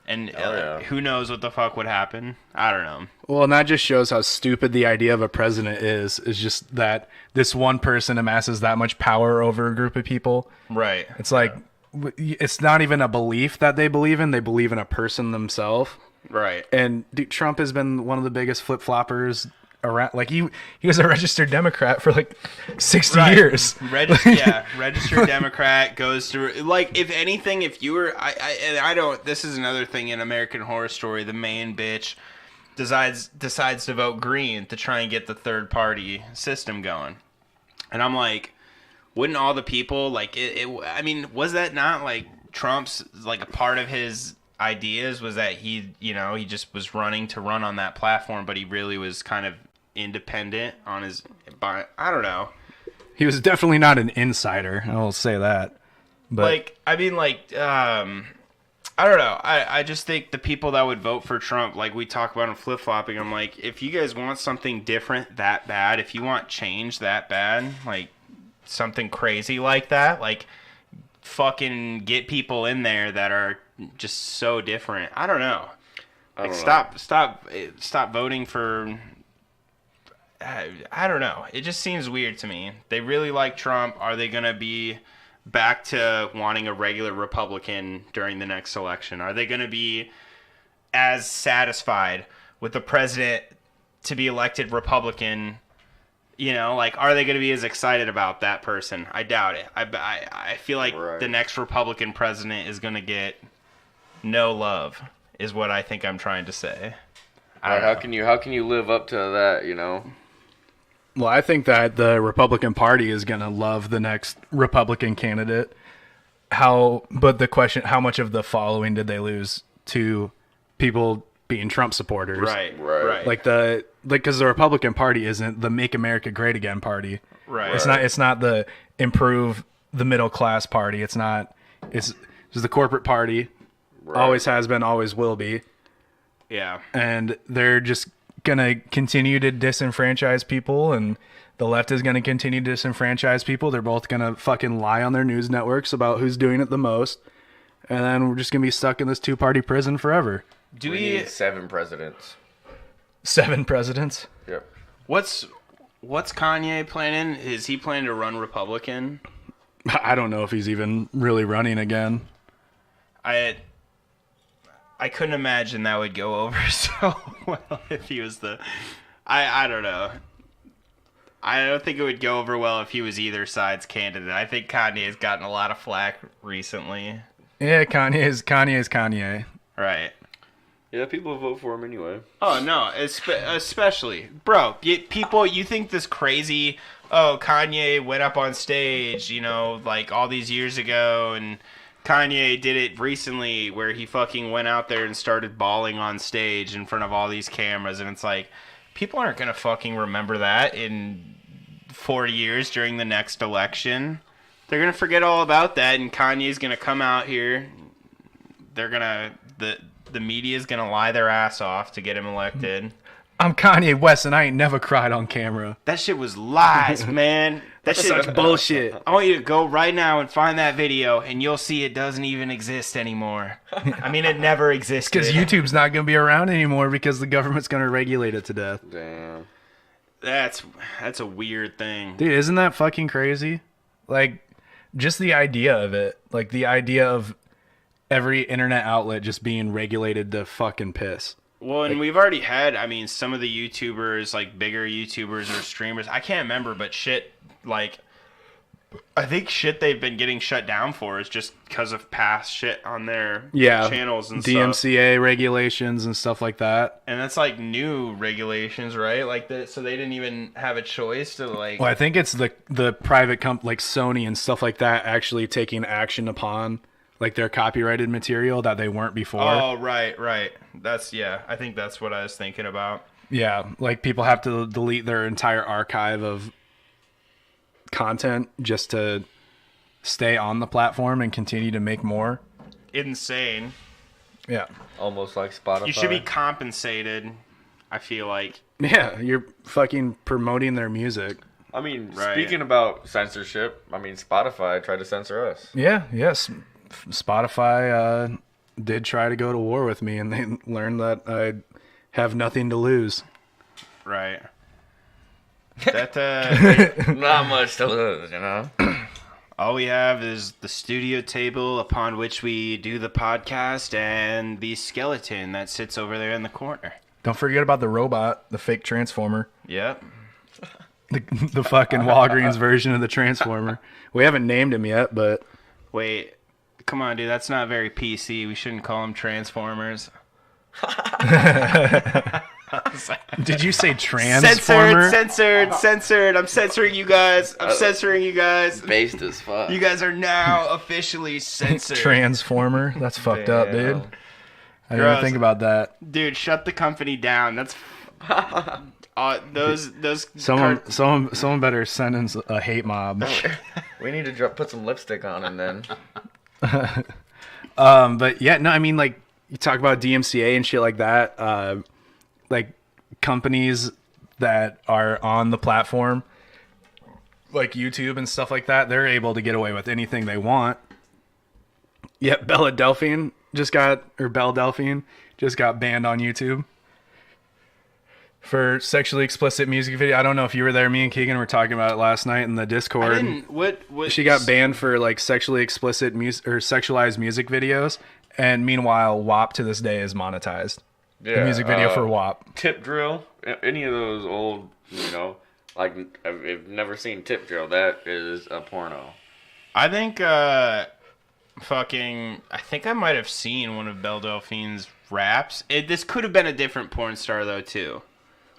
And who knows what the fuck would happen? I don't know. Well, and that just shows how stupid the idea of a president is just that this one person amasses that much power over a group of people. Right. It's like, it's not even a belief that they believe in a person themselves. Right. And dude, Trump has been one of the biggest flip-floppers around. Like he was a registered Democrat for like 60 Right. years. Registered Democrat goes through. Like, if anything, if you were, I don't. This is another thing in American Horror Story. The main bitch decides to vote green to try and get the third party system going, and I'm like, wouldn't all the people like it? I mean, was that not like Trump's like a part of his ideas? Was that he just was running to run on that platform, but he really was kind of independent on his. I don't know. He was definitely not an insider. I will say that. But Like, I mean, like, I don't know. I just think the people that would vote for Trump, like we talk about him flip-flopping, I'm like, if you guys want something different that bad, if you want change that bad, like something crazy like that, like fucking get people in there that are just so different. I don't know. Like, stop voting for. I don't know. It just seems weird to me. They really like Trump. Are they gonna be back to wanting a regular Republican during the next election? Are they gonna be as satisfied with the president to be elected Republican? You know, like, are they going to be as excited about that person? I doubt it. I feel like the next Republican president is going to get no love, is what I think I'm trying to say. How can you live up to that, you know? well, I think that the Republican Party is going to love the next Republican candidate. But the question, how much of the following did they lose to people being Trump supporters? Right. Because the Republican Party isn't the Make America Great Again party. Right. It's not the improve the middle class party. It's the corporate party. Right. Always has been, always will be. Yeah. And they're just gonna continue to disenfranchise people, and the left is gonna continue to disenfranchise people. They're both gonna fucking lie on their news networks about who's doing it the most, and then we're just gonna be stuck in this two-party prison forever. Do We we? need 7 presidents. 7 presidents. Yep. What's Kanye planning? Is he planning to run Republican? I don't know if he's even really running again. I couldn't imagine that would go over so well if he was the. I don't know. I don't think it would go over well if he was either side's candidate. I think Kanye has gotten a lot of flack recently. Yeah, Kanye is Kanye. Right. Yeah, people vote for him anyway. Oh, no. Especially. Bro, people, you think this crazy, Kanye went up on stage, like all these years ago, and Kanye did it recently where he fucking went out there and started bawling on stage in front of all these cameras, and it's like, people aren't going to fucking remember that in 4 years during the next election. They're going to forget all about that, and Kanye's going to come out here. They're going to... The media's going to lie their ass off to get him elected. I'm Kanye West, and I ain't never cried on camera. That shit was lies, man. That's such bullshit. I want you to go right now and find that video, and you'll see it doesn't even exist anymore. I mean, it never existed. Because YouTube's not going to be around anymore because the government's going to regulate it to death. Damn. That's a weird thing. Dude, isn't that fucking crazy? Like, just the idea of it. Like, the idea of every internet outlet just being regulated to fucking piss. Well, and we've already had, some of the YouTubers, like bigger YouTubers or streamers, I can't remember, but I think shit they've been getting shut down for is just because of past shit on their channels and stuff. DMCA regulations and stuff like that. And that's like new regulations, right? So they didn't even have a choice to like... Well, I think it's the private like Sony and stuff like that actually taking action upon like their copyrighted material that they weren't before. Oh, right. I think that's what I was thinking about. Yeah, like people have to delete their entire archive of content just to stay on the platform and continue to make more. Insane. Yeah. Almost like Spotify. You should be compensated, I feel like. Yeah, you're fucking promoting their music. I mean, Right. Speaking about censorship, Spotify tried to censor us. Yeah, yes. Spotify did try to go to war with me, and they learned that I have nothing to lose. Right. That Not much to lose, you know? all we have is the studio table upon which we do the podcast and the skeleton that sits over there in the corner. Don't forget about the robot, the fake Transformer. Yep. The fucking Walgreens version of the Transformer. We haven't named him yet, but Wait, come on, dude. That's not very PC. We shouldn't call them Transformers. did you say Transformer? Censored. I'm censoring you guys. Based as fuck. You guys are now officially censored. Transformer? That's fucked up, dude. Damn. I didn't even think about that. Dude, shut the company down. That's those. Someone better send in a hate mob. We need to put some lipstick on him then. But yeah, no, I mean, like, you talk about DMCA and shit like that. Like, companies that are on the platform, like YouTube and stuff like that, they're able to get away with anything they want. Yet Belle Delphine just got banned on YouTube for sexually explicit music video. I don't know if you were there. Me and Keegan were talking about it last night in the Discord. I didn't. What? She got banned for like sexually explicit music or sexualized music videos, and meanwhile, WAP to this day is monetized. Yeah, the music video for WAP. Tip Drill, any of those old, like I've never seen Tip Drill. That is a porno. I think. I think I might have seen one of Belle Delphine's raps. This could have been a different porn star though too.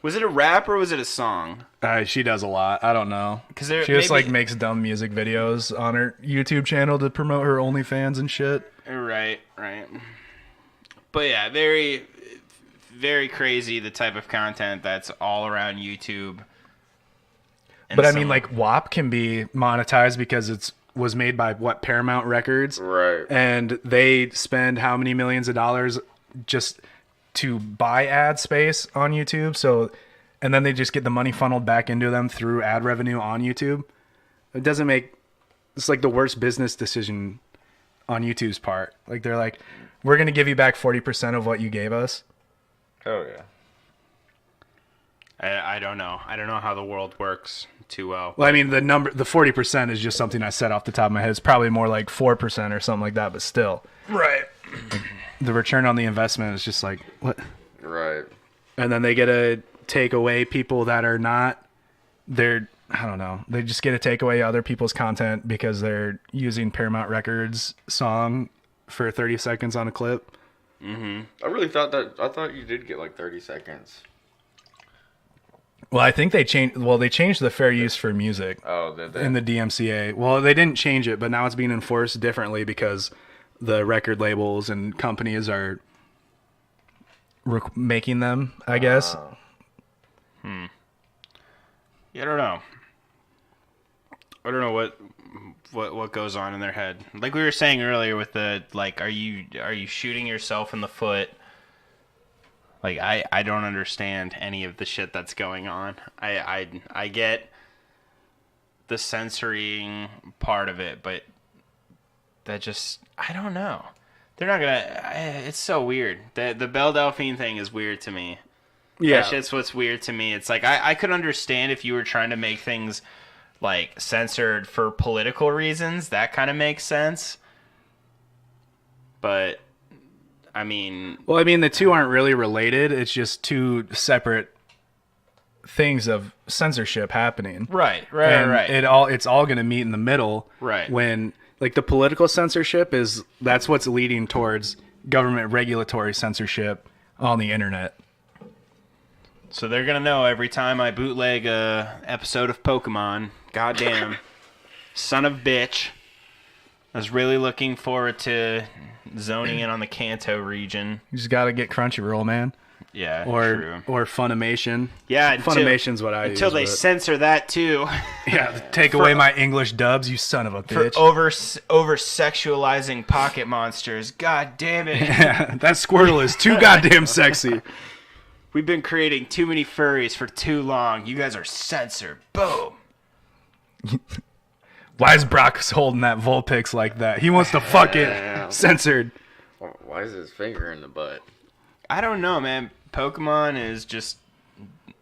Was it a rap or was it a song? She does a lot. I don't know. Because she just like makes dumb music videos on her YouTube channel to promote her OnlyFans and shit. Right. But yeah, very, very crazy the type of content that's all around YouTube. But I mean, like WAP can be monetized because was made by Paramount Records, right? And they spend how many millions of dollars just to buy ad space on YouTube. So, and then they just get the money funneled back into them through ad revenue on YouTube. It's like the worst business decision on YouTube's part. Like they're like, we're going to give you back 40% of what you gave us. Oh yeah. I don't know. I don't know how the world works too well. Well, I mean, the 40% is just something I said off the top of my head. It's probably more like 4% or something like that, but still. Right. The return on the investment is just like, what? Right. And then they get to take away people that are not, I don't know. They just get to take away other people's content because they're using Paramount Records song for 30 seconds on a clip. Mm-hmm. I thought you did get like 30 seconds. Well, I think they changed the fair use for music. Oh, did they? In the DMCA. Well, they didn't change it, but now it's being enforced differently because the record labels and companies are making them, I guess. Yeah, I don't know. I don't know what goes on in their head. Like we were saying earlier with the like, are you shooting yourself in the foot? Like I don't understand any of the shit that's going on. I get the censoring part of it, but that just I don't know. They're not gonna. It's so weird. The Belle Delphine thing is weird to me. Yeah, that shit's what's weird to me. It's like I could understand if you were trying to make things like censored for political reasons. That kind of makes sense. But I mean, the two aren't really related. It's just two separate things of censorship happening. Right. It's all going to meet in the middle. Right. When like the political censorship that's what's leading towards government regulatory censorship on the internet. So they're gonna know every time I bootleg a episode of Pokemon. Goddamn, son of bitch. I was really looking forward to zoning in on the Kanto region. You just got to get Crunchyroll, man. Yeah, or Funimation. Yeah, Funimation's what I use. Until they censor that too. Yeah, take away my English dubs, you son of a bitch. For over sexualizing pocket monsters. God damn it. Yeah, that Squirtle is too goddamn sexy. We've been creating too many furries for too long. You guys are censored. Boom. Why is Brock holding that Vulpix like that? He wants to fuck it censored. Why is his finger in the butt? I don't know, man. Pokemon is just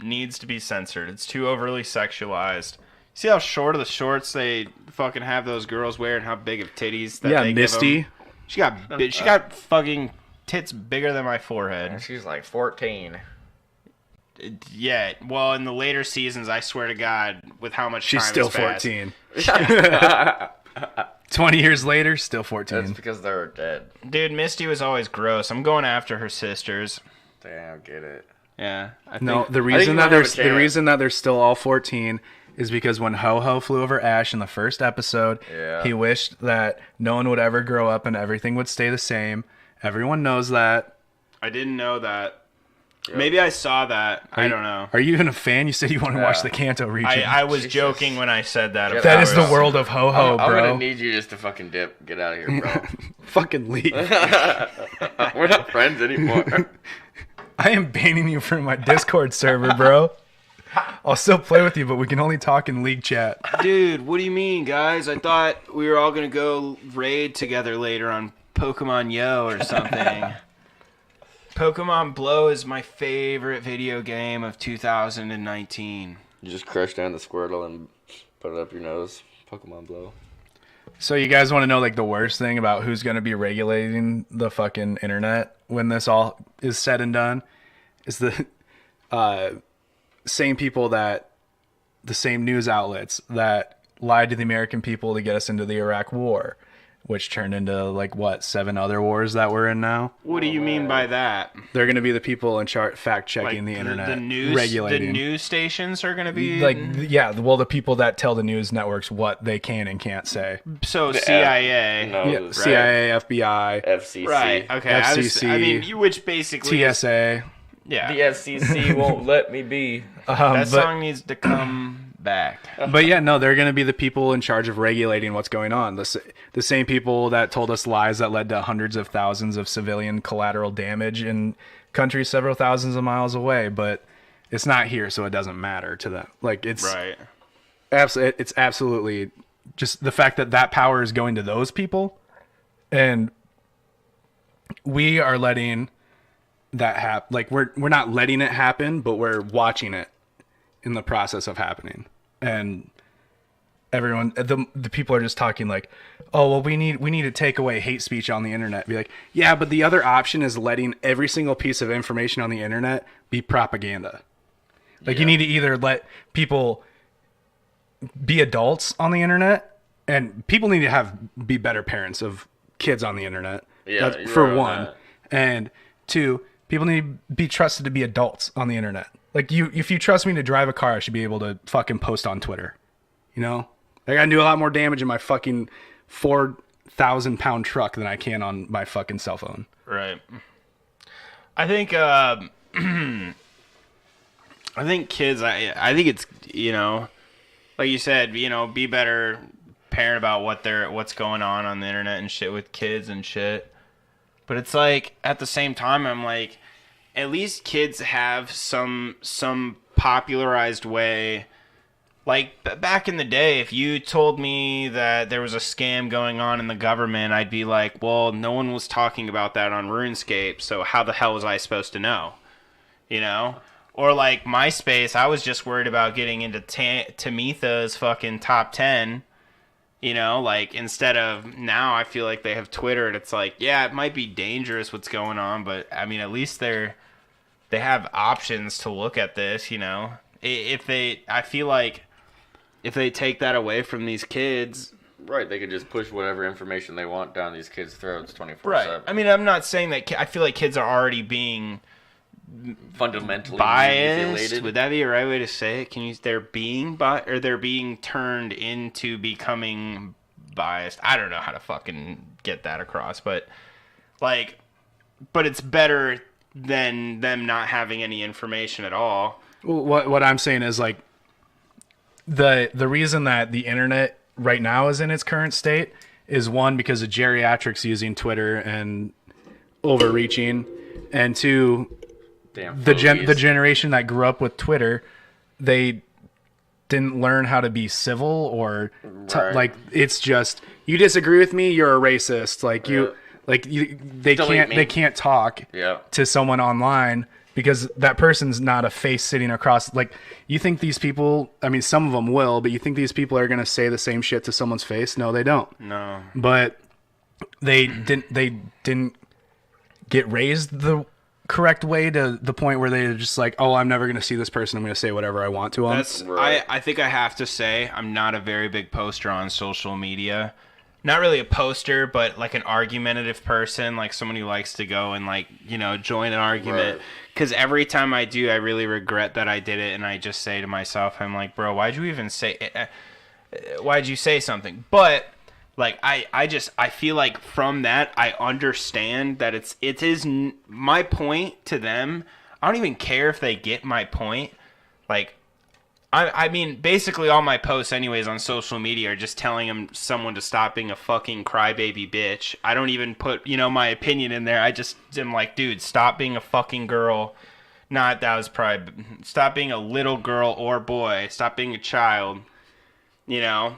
needs to be censored. It's too overly sexualized. See how short of the shorts they fucking have those girls wear and how big of titties that they Misty. give them? She got fucking tits bigger than my forehead. She's like 14. Yeah, well, in the later seasons, I swear to God, with how much She's time still has passed. 14. 20 years later, still 14. That's because they're dead. Dude, Misty was always gross. I'm going after her sisters. Damn, get it. Yeah. No, the you reason might that have a the chance. reason that they're still all 14 is because when Ho-Ho flew over Ash in the first episode, Yeah. he wished that no one would ever grow up and everything would stay the same. Everyone knows that. I didn't know that. Maybe I saw that. I don't know. Are you even a fan? You said you want to watch the Kanto region. I was Jesus. joking when I said that. of Get that out is of the here. world of Ho-Ho, I'm bro. gonna need you just to fucking dip. Get out of here, bro. Fucking leave. We're not friends anymore. I am banning you from my Discord server, bro. I'll still play with you, but we can only talk in League chat. Dude, what do you mean, guys? I thought we were all going to go raid together later on Pokemon Yo or something. Pokemon Blow is my favorite video game of 2019. You just crush down the Squirtle and put it up your nose. Pokemon Blow. So you guys want to know like the worst thing about who's going to be regulating the fucking internet when this all is said and done? Is the same people that the same news outlets that lied to the American people to get us into the Iraq War, which turned into like what 7 other wars that we're in now. What do you mean by that? They're going to be the people in charge fact checking Like the internet, the news, regulating. the news stations are going to be Like yeah, well the people that tell the news networks what they can and can't say. so CIA. No, Yeah, right. CIA, FBI, FCC. Right. Okay. FCC, I mean, which basically is- TSA. yeah. The FCC won't let me be. That But, song needs to come back. but yeah, no, they're going to be the people in charge of regulating what's going on. The same people that told us lies that led to hundreds of thousands of civilian collateral damage in countries several thousands of miles away. But it's not here, so it doesn't matter to them. Like it's Right. it's absolutely just the fact that that power is going to those people, and we are letting that happen. Like we're not letting it happen, but we're watching it in the process of happening. And everyone, the people are just talking like, oh well, we need to take away hate speech on the internet. Be like, yeah, but the other option is letting every single piece of information on the internet be propaganda. Like you need to either let people be adults on the internet, and people need to be better parents of kids on the internet. Yeah, That's you're for right on one. that. And 2, people need to be trusted to be adults on the internet. Like if you trust me to drive a car, I should be able to fucking post on Twitter. You know? Like I can do a lot more damage in my fucking 4,000-pound truck than I can on my fucking cell phone. Right. I think I think kids I think it's, you know, like you said, you know, be better parent about what's going on the internet and shit with kids and shit. But it's like at the same time I'm like at least kids have some popularized way. Like back in the day, if you told me that there was a scam going on in the government, I'd be like, well, no one was talking about that on RuneScape, so how the hell was I supposed to know? You know? Or like MySpace, I was just worried about getting into Tamitha's fucking top 10. You know, like instead of now I feel like they have Twitter and it's like, yeah, it might be dangerous what's going on, but I mean, at least they have options to look at this, you know? I feel like if they take that away from these kids, Right, they could just push whatever information they want down these kids' throats 24/7. right? I mean, I'm not saying that. I feel like kids are already being Fundamentally biased. manipulated. Would that be a right way to say it? They're being or they're being turned into becoming biased. I don't know how to fucking get that across, but it's better than them not having any information at all. What I'm saying is like the reason that the internet right now is in its current state is one because of geriatrics using Twitter and overreaching, and 2 Damn the fogies. generation that grew up with Twitter, they didn't learn how to be civil or Right. like it's just you disagree with me, you're a racist. Like they Delete me. can't talk Yeah. to someone online because that person's not a face sitting across. Like you think these people, I mean some of them will, but you think these people are going to say the same shit to someone's face? No, they don't. No. But they didn't get raised the correct way to the point where they're just like, oh, I'm never going to see this person. I'm going to say whatever I want to them. That's Right. I think I have to say I'm not a very big poster on social media. Not really a poster, but like an argumentative person, like someone who likes to go and like, you know, join an argument. Right. Because every time I do, I really regret that I did it, and I just say to myself, I'm like, bro, why'd you even say it? Why'd you say something? But like I feel like from that I understand that my point to them. I don't even care if they get my point. Like I mean, basically all my posts anyways on social media are just telling someone to stop being a fucking crybaby bitch. I don't even put, you know, my opinion in there. I just am like, dude, stop being a fucking girl. That was probably, stop being a little girl or boy. Stop being a child, you know.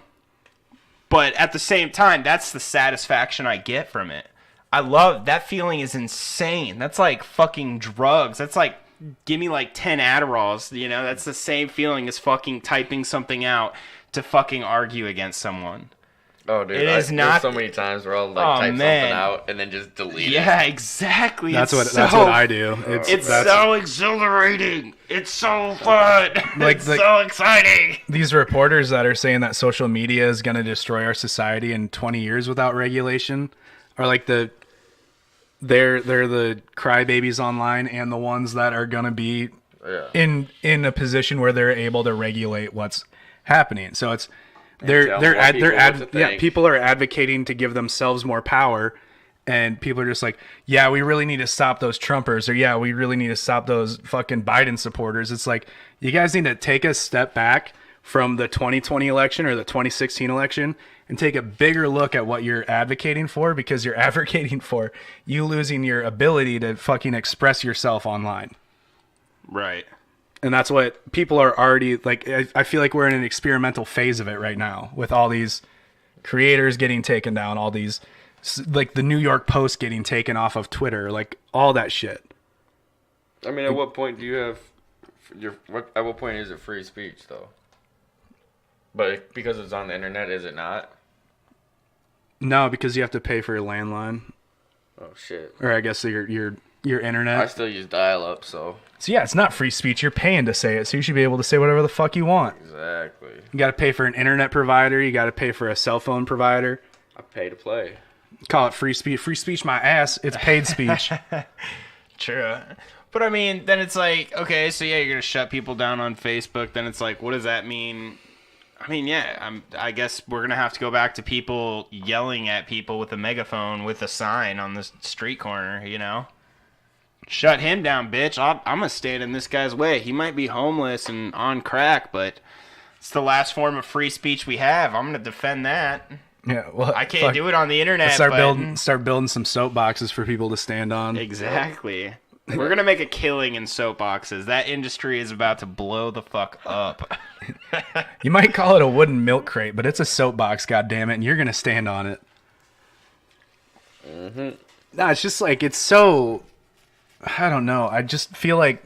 But at the same time, that's the satisfaction I get from it. I love, that feeling is insane. That's like fucking drugs. That's like, give me like 10 Adderalls, you know, that's the same feeling as fucking typing something out to fucking argue against someone. Oh, dude, It is not- there's so many times where I'll like Oh, type man. something out and then just delete it. Yeah, exactly. That's It's what I do. It's that's- so exhilarating. It's so fun. Like it's the- so exciting. These reporters that are saying that social media is going to destroy our society in 20 years without regulation are like they're the crybabies online and the ones that are going to be Yeah. in a position where they're able to regulate what's happening. So it's tell more people what to think. people are advocating to give themselves more power, and people are just like, yeah, we really need to stop those Trumpers, or yeah, we really need to stop those fucking Biden supporters. It's like, you guys need to take a step back from the 2020 election or the 2016 election and take a bigger look at what you're advocating for, because you're advocating for you losing your ability to fucking express yourself online. Right. And that's what people are already like. I feel like we're in an experimental phase of it right now, with all these creators getting taken down, all these, like the New York Post getting taken off of Twitter, like all that shit. I mean, at what point do you have at what point is it free speech though? But because it's on the internet, is it not? No, because you have to pay for your landline, Oh shit. or I guess your I internet. still use dial-up, so So yeah, it's not free speech. You're paying to say it, so you should be able to say whatever the fuck you want. exactly. You got to pay for an internet provider. You got to pay for a cell phone provider. I pay to play. Call it free speech. Free speech, my ass. It's paid speech. True. But I mean, then it's like, okay, so yeah, you're going to shut people down on Facebook. Then it's like, what does that mean? I mean, yeah, I guess we're going to have to go back to people yelling at people with a megaphone with a sign on the street corner, you know? Shut him down, bitch. I'm going to stand in this guy's way. He might be homeless and on crack, but it's the last form of free speech we have. I'm going to defend that. Yeah, well, I can't do it on the internet. Start but... building some soapboxes for people to stand on. Exactly. We're going to make a killing in soapboxes. That industry is about to blow the fuck up. You might call it a wooden milk crate, but it's a soapbox, goddammit, and you're going to stand on it. Mm-hmm. No, it's just like, it's so, I don't know. I just feel like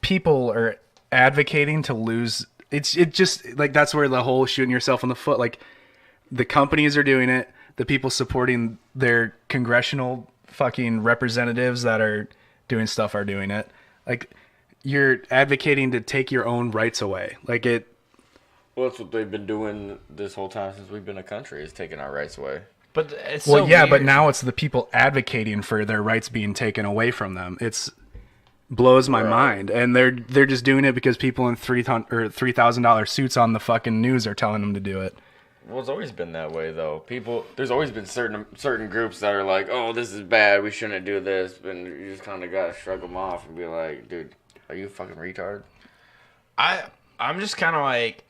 people are advocating to lose. It just, like, that's where the whole shooting yourself in the foot, like, the companies are doing it. The people supporting their congressional fucking representatives that are doing stuff are doing it. Like, you're advocating to take your own rights away. Like, it. Well, that's what they've been doing this whole time since we've been a country, is taking our rights away. But it's Well, so yeah, weird. but now it's the people advocating for their rights being taken away from them. It's blows my mind, and they're just doing it because people in $3,000 suits on the fucking news are telling them to do it. Well, it's always been that way, though. There's always been certain groups that are like, "Oh, this is bad. We shouldn't do this," and you just kind of gotta shrug them off and be like, "Dude, are you a fucking retard?" I'm just kind of like,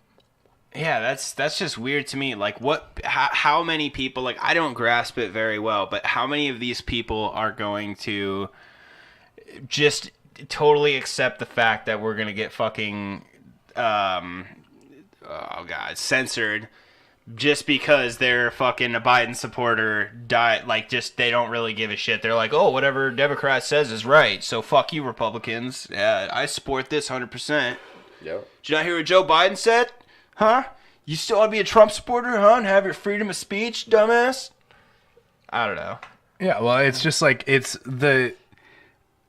yeah, that's just weird to me. Like, how many people, like, I don't grasp it very well, but how many of these people are going to just totally accept the fact that we're gonna get fucking censored just because they're fucking a Biden supporter, like, just, they don't really give a shit. They're like, oh, whatever Democrat says is right, so fuck you, Republicans. I support this 100%. Yep. Did you not hear what Joe Biden said? Huh? You still want to be a Trump supporter, huh? And have your freedom of speech, dumbass? I don't know. Yeah, well, it's just like, it's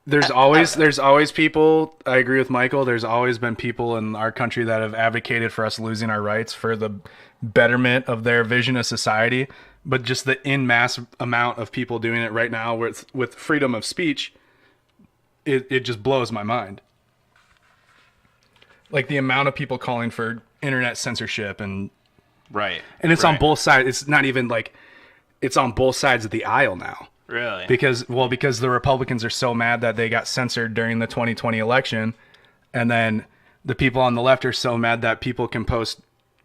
there's always people. I agree with Michael. There's always been people in our country that have advocated for us losing our rights for the betterment of their vision of society. But just the in mass amount of people doing it right now with freedom of speech, it just blows my mind. Like the amount of people calling for internet censorship and it's on both sides. It's not even like it's on both sides of the aisle now. Really? Because the Republicans are so mad that they got censored during the 2020 election, and then the people on the left are so mad that people can post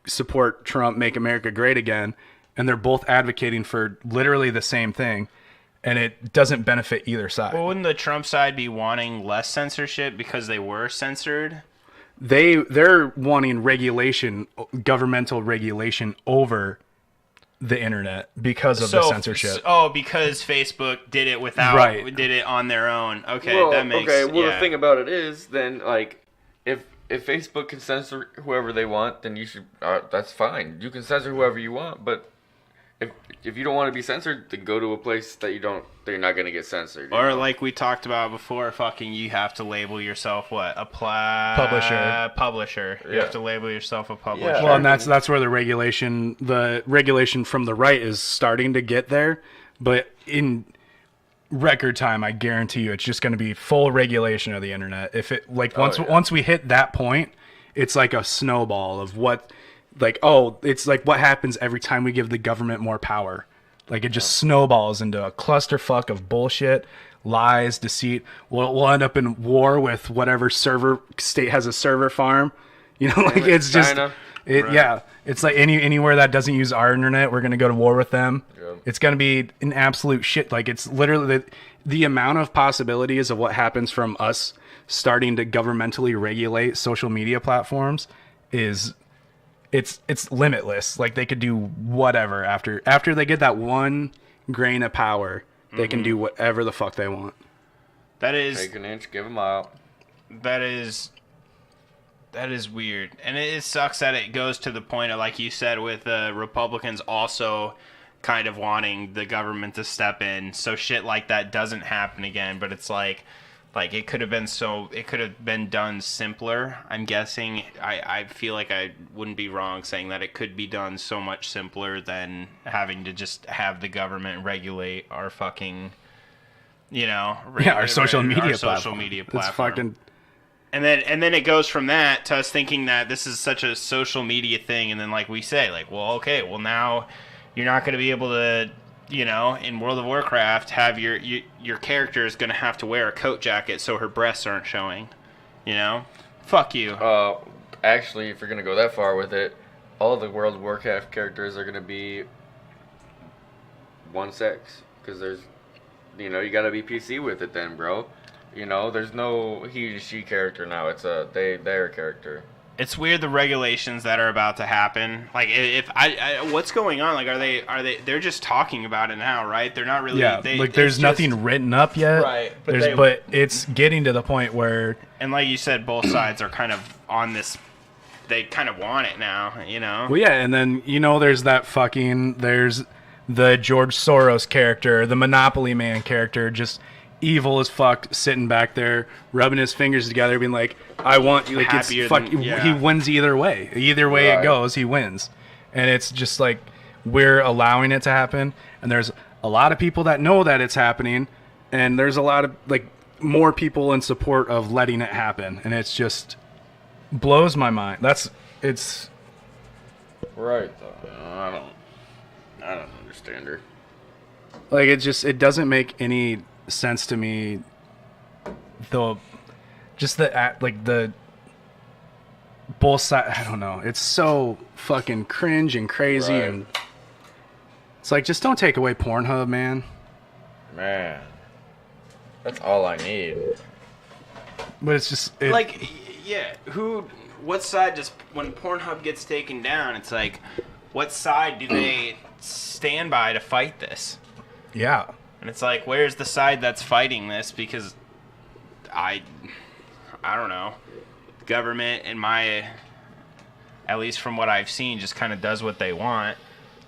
support Trump, make America great again, and they're both advocating for literally the same thing, and it doesn't benefit either side. Well, wouldn't the Trump side be wanting less censorship because they were censored? They're wanting governmental regulation over the internet because of the censorship. Because Facebook did it did it on their own. Okay, well, that makes the thing about it is then like if Facebook can censor whoever they want, then you should that's fine. You can censor whoever you want, but if you don't want to be censored, then go to a place that you're not going to get censored. Or like we talked about before, you have to label yourself what? Publisher. You have to label yourself a publisher. Yeah. Well, and that's where the regulation from the right is starting to get there, but in record time, I guarantee you, it's just going to be full regulation of the internet. If it once we hit that point, it's like a snowball of what. It's like what happens every time we give the government more power. Like it just snowballs into a clusterfuck of bullshit, lies, deceit. We'll end up in war with whatever state has a server farm. It's just China. Yeah. It's like anywhere that doesn't use our internet, we're gonna go to war with them. Yeah. It's gonna be an absolute shit. Like it's literally the amount of possibilities of what happens from us starting to governmentally regulate social media platforms is. It's limitless. Like they could do whatever after they get that one grain of power, they can do whatever the fuck they want. That is take an inch, give a mile. That is weird, and it sucks that it goes to the point of, like you said, with Republicans also kind of wanting the government to step in so shit like that doesn't happen again. But it's like it could have been done simpler. I'm guessing. I feel like I wouldn't be wrong saying that it could be done so much simpler than having to just have the government regulate our fucking, our social media platform. It's fucking. And then it goes from that to us thinking that this is such a social media thing, and then like we say, now you're not going to be able to. In World of Warcraft, have your character is going to have to wear a coat jacket so her breasts aren't showing. Fuck you. Actually, if you're going to go that far with it, all of the World of Warcraft characters are going to be one sex. Because there's, you got to be PC with it then, bro. There's no he, she character now. It's a their character. It's weird the regulations that are about to happen. Like if what's going on? Like are they they're just talking about it now, right? They're not really there's nothing written up yet. Right. But it's getting to the point where, and like you said, both sides are kind of on this, they kind of want it now, Well, yeah, and then there's there's the George Soros character, the Monopoly Man character, just evil as fuck, sitting back there, rubbing his fingers together, being like, "I want you." Like he wins either way. Either way it goes, he wins, and it's just like we're allowing it to happen. And there's a lot of people that know that it's happening, and there's a lot of more people in support of letting it happen, and it's just blows my mind. It's right. I don't understand her. It doesn't make any sense to me, though. Just the both sides. I don't know. It's so fucking cringe and crazy, and it's like, just don't take away Pornhub, man. Man, that's all I need. But it's just what side does, when Pornhub gets taken down? It's like, what side do they stand by to fight this? Yeah. And it's like, where's the side that's fighting this? Because I don't know. Government, at least from what I've seen, just kind of does what they want.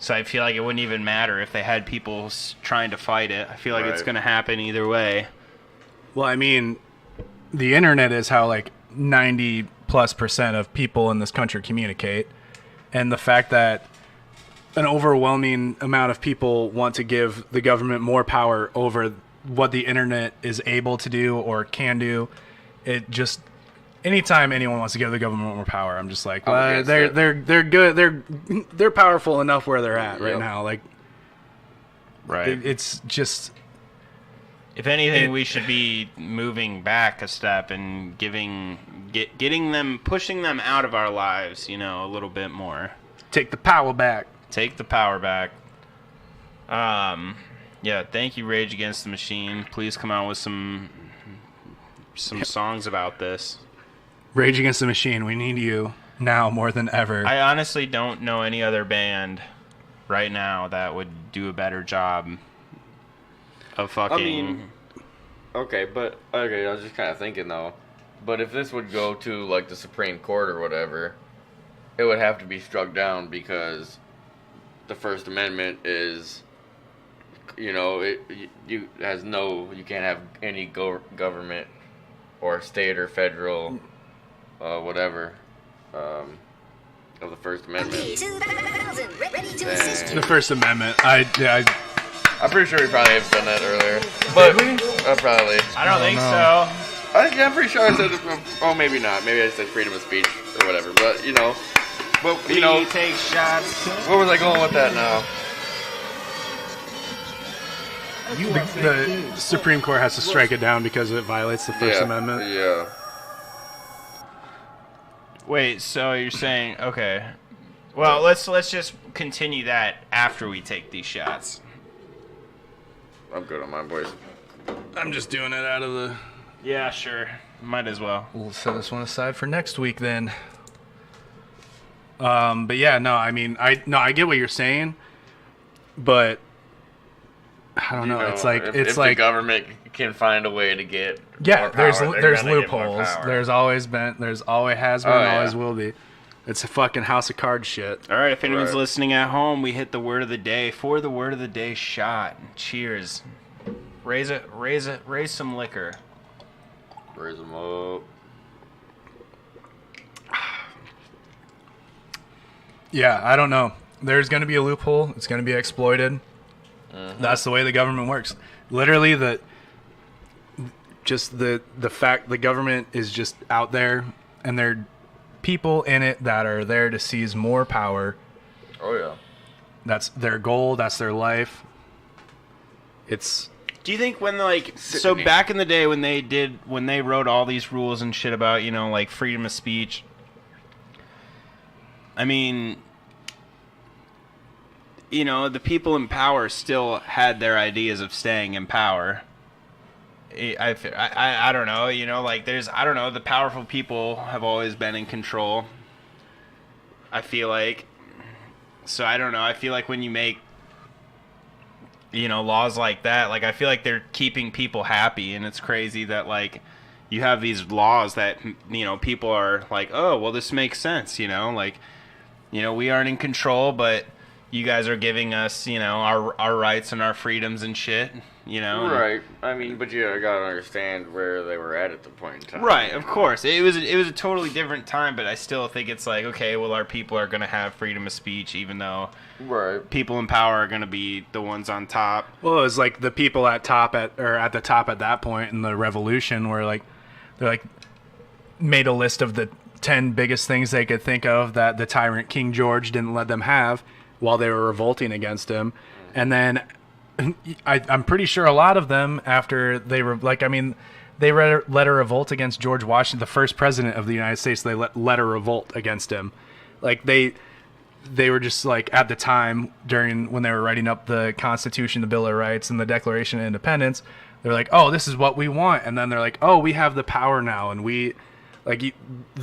So I feel like it wouldn't even matter if they had people trying to fight it. I feel like it's going to happen either way. Well, I mean, the internet is how like 90+% of people in this country communicate, and the fact that an overwhelming amount of people want to give the government more power over what the internet is able to do or can do, it just anytime anyone wants to give the government more power, I'm just like, well, they're good, they're powerful enough where they're at right now. Like, right, it's just. If anything, we should be moving back a step and getting them, pushing them out of our lives, you know, a little bit more. Take the power back. Take the power back. Yeah, thank you, Rage Against the Machine. Please come out with some songs about this. Rage Against the Machine, we need you now more than ever. I honestly don't know any other band right now that would do a better job of fucking... I mean, okay, I was just kind of thinking, though. But if this would go to, like, the Supreme Court or whatever, it would have to be struck down because the First Amendment is, you know, you can't have any government or state or federal, whatever, of the First Amendment. The First Amendment, I'm pretty sure we probably have done that earlier. But probably. I don't think so. I'm pretty sure I said, oh, maybe not. Maybe I said freedom of speech or whatever. But, you know, take shots. Where was I going with that now? The Supreme Court has to strike it down because it violates the First Amendment. Yeah. Wait, so you're saying, okay. Well, let's just continue that after we take these shots. I'm good on my boys. I'm just doing it out of the... Yeah, sure. Might as well. We'll set this one aside for next week then. But yeah, no, I mean, I get what you're saying, but I don't know. It's like if the government can find a way to get more power, there's loopholes. There's always has been, always will be. It's a fucking House of Cards shit. All right, if anyone's listening at home, we hit the word of the day for the word of the day shot. Cheers. Raise some liquor. Raise them up. Yeah, I don't know. There's going to be a loophole. It's going to be exploited. That's the way the government works. Literally, the fact the government is just out there, and there are people in it that are there to seize more power. Oh yeah, that's their goal. That's their life. It's. Do you think back in the day when they wrote all these rules and shit about, you know, like freedom of speech, I mean, you know, the people in power still had their ideas of staying in power. I don't know, you know, like the powerful people have always been in control, I feel like. So I don't know, I feel like when you make, you know, laws like that, like, I feel like they're keeping people happy, and it's crazy that, like, you have these laws that, you know, people are like, oh, well, this makes sense, you know, like, you know, we aren't in control, but you guys are giving us, you know, our rights and our freedoms and shit, you know. Right. I mean, but you gotta understand where they were at the point in time. Right, of course. It was a totally different time, but I still think it's like, okay, well, our people are going to have freedom of speech, even though people in power are going to be the ones on top. Well, it was like the people at the top at that point in the revolution were like, they're like made a list of the 10 biggest things they could think of that the tyrant King George didn't let them have while they were revolting against him. And then I'm pretty sure a lot of them, after they were like, I mean, they led a revolt against George Washington, the first president of the United States. They led a revolt against him. Like they were just like, at the time when they were writing up the Constitution, the Bill of Rights, and the Declaration of Independence, they're like, oh, this is what we want. And then they're like, oh, we have the power now. And the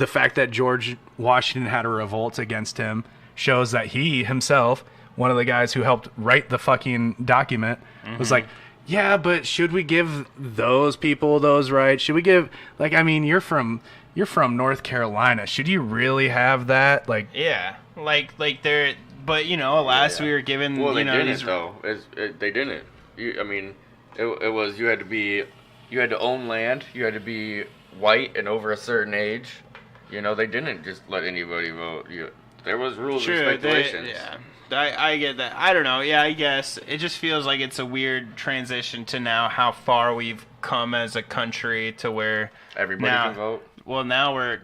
fact that George Washington had a revolt against him shows that he himself, one of the guys who helped write the fucking document, was like, yeah, but should we give those people those rights? Should we give, like, I mean, you're from North Carolina. Should you really have that? Like, yeah, like they're, but you know, alas, we were given. Well, they you know, didn't though. They didn't. I mean, it was, you had to be you had to own land, you had to be white and over a certain age. You know, they didn't just let anybody vote. There was rules and regulations. Yeah. I get that. I don't know. Yeah, I guess. It just feels like it's a weird transition to now how far we've come as a country to where Everybody now, can vote. Well, now we're...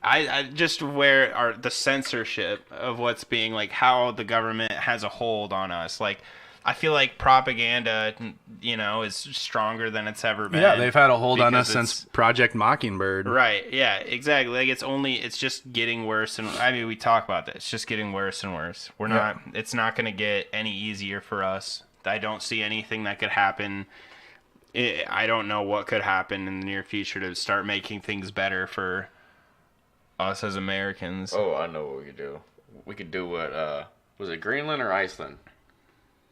I just where the censorship of what's being, like, how the government has a hold on us. Like, I feel like propaganda, you know, is stronger than it's ever been. Yeah, they've had a hold on because us since Project Mockingbird. Right, yeah, exactly. Like, it's just getting worse. And I mean, we talk about that. It's just getting worse and worse. It's not going to get any easier for us. I don't see anything that could happen. I don't know what could happen in the near future to start making things better for us as Americans. Oh, I know what we could do. We could do what, was it Greenland or Iceland?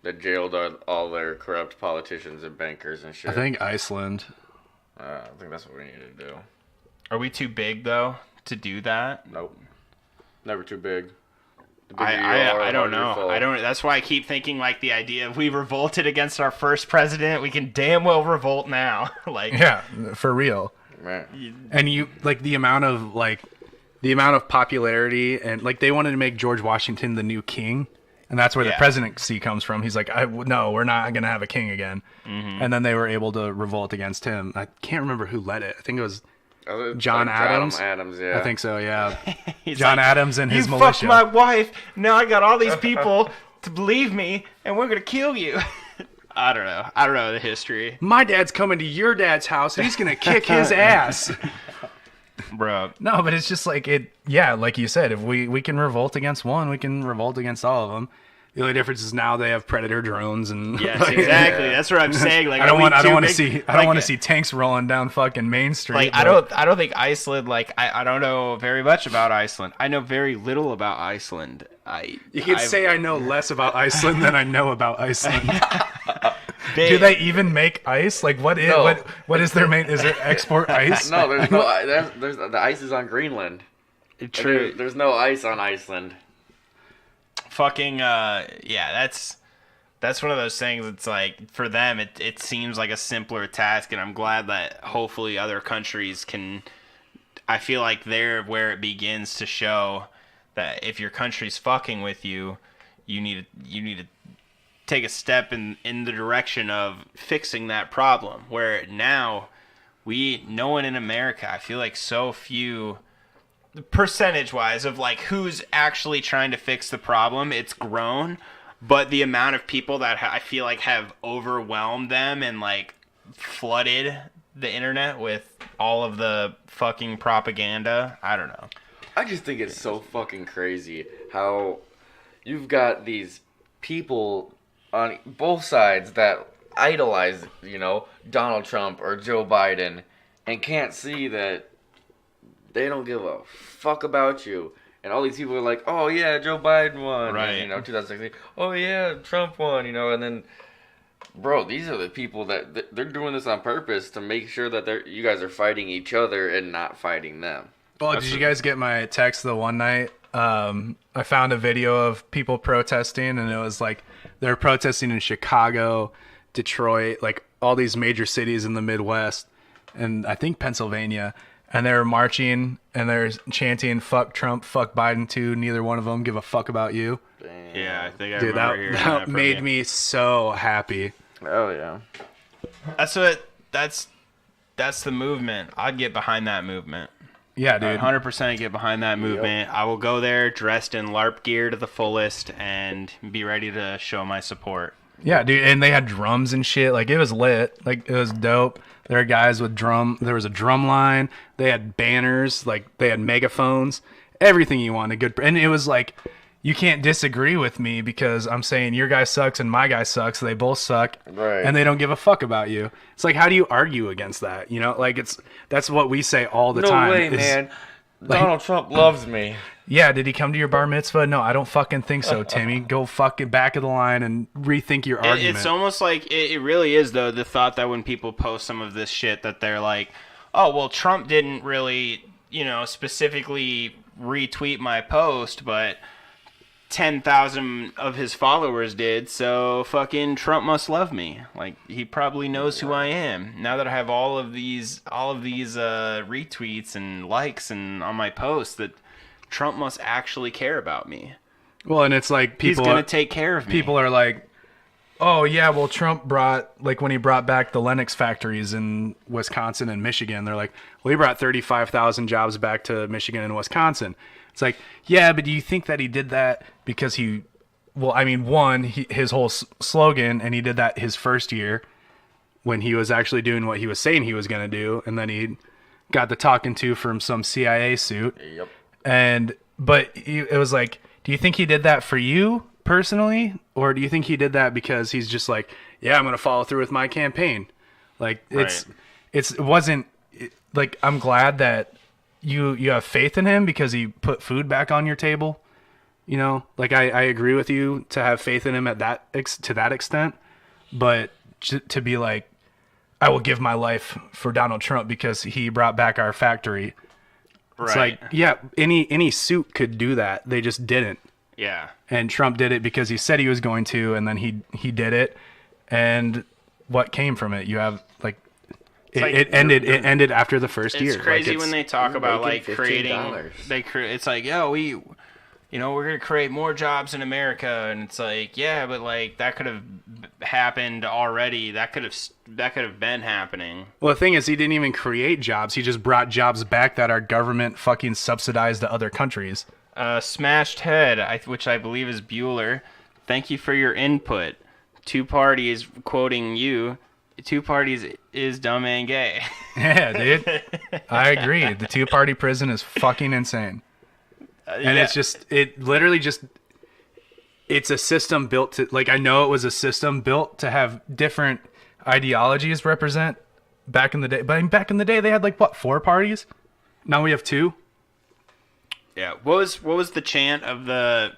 That jailed all their corrupt politicians and bankers and shit. I think Iceland. I think that's what we need to do. Are we too big, though, to do that? Nope. Never too big. The bigger you are, I don't the harder you know. fall. I don't. That's why I keep thinking, like, the idea of we revolted against our first president, we can damn well revolt now. Like, Yeah, for real. Right. And the amount of popularity, and like they wanted to make George Washington the new king, and that's where the Yeah. presidency comes from. He's like, no, we're not gonna have a king again. Mm-hmm. And then they were able to revolt against him. I can't remember who led it. I think it was It's John Adams. John Adams, yeah. I think so. Yeah, he's John like, Adams and his you militia. fucked my wife. Now I got all these people to believe me, and we're gonna kill you. I don't know. I don't know the history, My dad's coming to your dad's house, and he's gonna kick his ass. bro. No, but it's just like it. Yeah, like you said, if we can revolt against one, we can revolt against all of them. The only difference is now they have Predator drones and Yes, like, exactly. That's what I'm saying. Like, I don't want to see. see tanks rolling down fucking Main Street. Like, but- I don't think Iceland. Like, I don't know very much about Iceland. I know very little about Iceland. You could say I know less about Iceland than I know about Iceland. They, Do they even make ice? Like what is No. what is their main? Is there export ice? No, there's no. There's the ice is on Greenland. True. There's no ice on Iceland. Fucking yeah. That's one of those things. It's like for them, it seems like a simpler task, and I'm glad that hopefully other countries can. I feel like they're where it begins to show that if your country's fucking with you, you need to take a step in the direction of fixing that problem. Where now no one in America, I feel like so few percentage wise of like who's actually trying to fix the problem, it's grown, but the amount of people that I feel like have overwhelmed them and like flooded the internet with all of the fucking propaganda, I don't know. I just think it's so fucking crazy how you've got these people on both sides that idolize, Donald Trump or Joe Biden and can't see that they don't give a fuck about you. And all these people are like, oh yeah, Joe Biden won. Right. And, 2016. Oh yeah, Trump won, and then, bro, these are the people that they're doing this on purpose to make sure that you guys are fighting each other and not fighting them. Well, did you guys get my text the one night? I found a video of people protesting, and it was like they were protesting in Chicago, Detroit, like all these major cities in the Midwest, and I think Pennsylvania. And they were marching, and they're chanting, fuck Trump, fuck Biden too. Neither one of them give a fuck about you. Damn. Yeah, I think I Dude, remember hearing that from made you. me so happy. Oh yeah. That's the movement. I'd get behind that movement. Yeah, dude. 100% get behind that movement. I will go there dressed in LARP gear to the fullest and be ready to show my support. Yeah, dude, and they had drums and shit. Like, it was lit. Like, it was dope. There were guys with there was a drum line. They had banners. Like, they had megaphones. Everything you wanted. Good. And it was like, you can't disagree with me because I'm saying your guy sucks and my guy sucks. They both suck. Right. And they don't give a fuck about you. It's like, how do you argue against that? Like, that's what we say all the time. No way, is, man. Donald Trump loves me. Yeah, did he come to your bar mitzvah? No, I don't fucking think so, Timmy. Go fucking back of the line and rethink your argument. It's almost like it really is, though, the thought that when people post some of this shit that they're like, oh, well, Trump didn't really, specifically retweet my post, but 10,000 of his followers did, so fucking Trump must love me. Like, he probably knows who I am. Now that I have all of these retweets and likes and on my posts, that Trump must actually care about me. Well, and it's like He's people gonna take care of me. people are like, oh yeah, well Trump brought, like when he brought back the Lennox factories in Wisconsin and Michigan, they're like, well he brought 35,000 jobs back to Michigan and Wisconsin. It's like, yeah, but do you think that he did that because he, well, I mean, his whole slogan, and he did that his first year when he was actually doing what he was saying he was going to do, and then he got the talking to from some CIA suit. Yep. But it was like, do you think he did that for you personally, or do you think he did that because he's just like, yeah, I'm going to follow through with my campaign? Like, it wasn't like, I'm glad that you have faith in him because he put food back on your table. You know, like I agree with you to have faith in him at to that extent, but to be like, I will give my life for Donald Trump because he brought back our factory. Right. It's like, yeah, any suit could do that. They just didn't. Yeah. And Trump did it because he said he was going to, and then he did it. And what came from it? You have like, it ended after the first year. It's crazy when they talk about like making creating. $15. It's like, yo, we're gonna create more jobs in America, and it's like, yeah, but like that could have happened already. That could have been happening. Well, the thing is, he didn't even create jobs. He just brought jobs back that our government fucking subsidized to other countries. Smashed Head, which I believe is Bueller. Thank you for your input. Two parties, quoting you. Two parties is dumb and gay. Yeah, dude. I agree. The two-party prison is fucking insane. And it's a system built to, like, I know it was a system built to have different ideologies represent back in the day. But I mean, back in the day, they had, like, what, 4 parties? Now we have 2? Yeah. What was the chant of that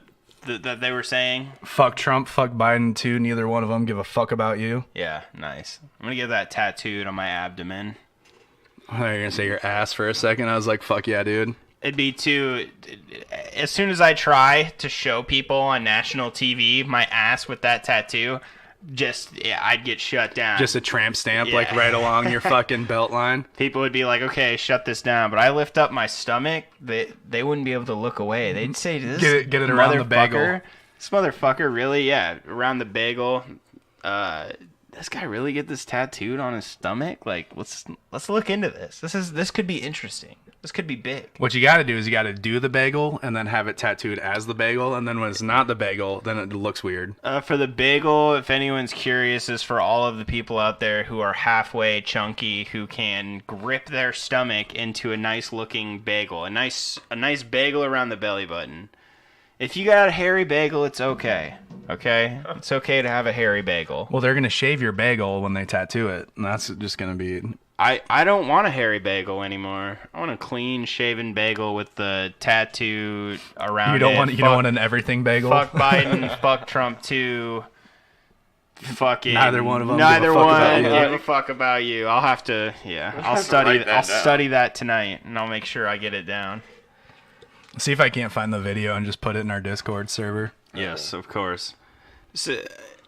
they were saying? Fuck Trump, fuck Biden too. Neither one of them give a fuck about you. Yeah, nice. I'm gonna get that tattooed on my abdomen. I thought you were gonna say your ass for a second. I was like, fuck yeah, dude. It'd be too. As soon as I try to show people on national TV my ass with that tattoo, I'd get shut down. Just a tramp stamp, Yeah. like right along your fucking belt line. People would be like, "Okay, shut this down." But I lift up my stomach, they wouldn't be able to look away. They'd say, "This Get it around the bagel." motherfucker- This motherfucker really, yeah, around the bagel. This guy really get this tattooed on his stomach? Like, let's look into this. This could be interesting. This could be big. What you got to do is you got to do the bagel and then have it tattooed as the bagel, and then when it's not the bagel, then it looks weird. For the bagel, if anyone's curious, is for all of the people out there who are halfway chunky, who can grip their stomach into a nice looking bagel, a nice bagel around the belly button. If you got a hairy bagel, it's okay. Okay, it's okay to have a hairy bagel. Well, they're gonna shave your bagel when they tattoo it, and that's just gonna be. I don't want a hairy bagel anymore. I want a clean shaven bagel with the tattoo around You don't it. want an everything bagel. Fuck Biden, fuck Trump too. Fucking Neither one of them Neither give a fuck about one you. give a fuck about you. I'll have to. Yeah, I'll have to study. write that I'll down. study that tonight, and I'll make sure I get it down. See if I can't find the video and just put it in our Discord server. Yes, of course. So,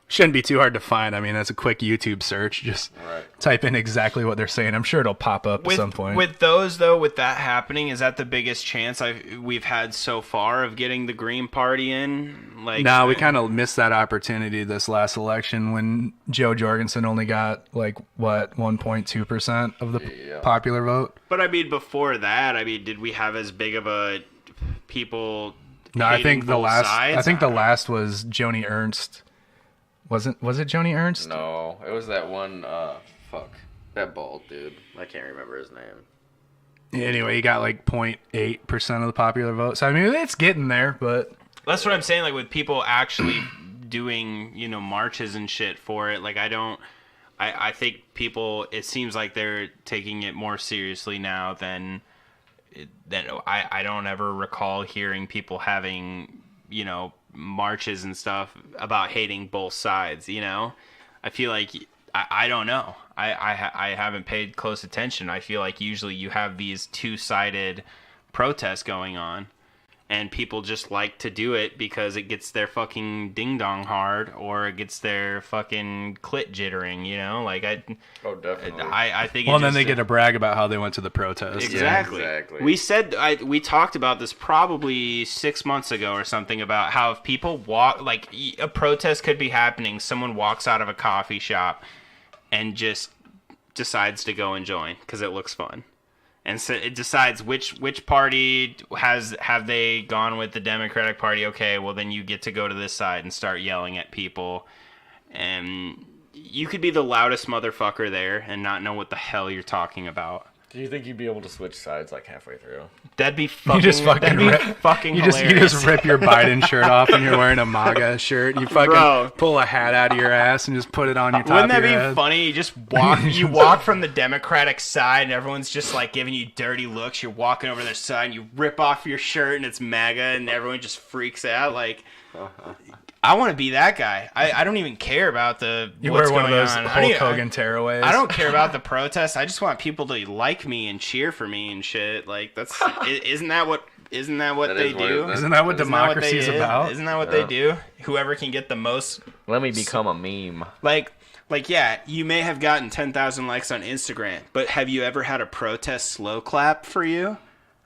Shouldn't be too hard to find. I mean, that's a quick YouTube search. Just Right. type in exactly what they're saying. I'm sure it'll pop up at some point. With those though, with that happening, is that the biggest chance we've had so far of getting the Green Party in? Like, No, we kind of missed that opportunity this last election when Joe Jorgensen only got 1.2% of the Yeah. popular vote. But I mean, before that, did we have as big of a people? No, I think the hating both last. sides? I think the last was Joni Ernst. Was it Joni Ernst? No, it was that one. That bald dude. I can't remember his name. Anyway, he got 0.8% of the popular vote. So I mean, it's getting there, but That's what I'm saying. Like with people actually doing, marches and shit for it. Like I think people. It seems like they're taking it more seriously now than I don't ever recall hearing people having, marches and stuff about hating both sides. I feel like I don't know. I haven't paid close attention. I feel like usually you have these two-sided protests going on. and people just like to do it because it gets their fucking ding dong hard, or it gets their fucking clit jittering, you know? Like Oh, definitely. I think. Well, and then they get to brag about how they went to the protest. Exactly. Yeah, exactly. We talked about this probably 6 months ago or something, about how if people walk, like, a protest could be happening, someone walks out of a coffee shop and just decides to go and join because it looks fun. And so it decides which party have they gone with the Democratic Party. Okay, well then you get to go to this side and start yelling at people, and you could be the loudest motherfucker there and not know what the hell you're talking about. Do you think you'd be able to switch sides like halfway through? That'd be fucking. You just fucking fucking you hilarious. just rip your Biden shirt off and you're wearing a MAGA shirt. You fucking Bro. pull a hat out of your ass and just put it on your top. Wouldn't that of your be head. funny? You just walk from the Democratic side and everyone's just like giving you dirty looks. You're walking over their side and you rip off your shirt and it's MAGA and everyone just freaks out. Like, I want to be that guy. I don't even care about the You what's wear one of going those on. Hulk Hogan tearaways. I don't care about the protest. I just want people to like me and cheer for me and shit. Like, that's isn't that what That they is what do? it- Isn't that what Isn't that what democracy they is do? about? Isn't that what they do? Whoever can get the most. Let me become a meme. Like, yeah, you may have gotten 10,000 likes on Instagram, but have you ever had a protest slow clap for you?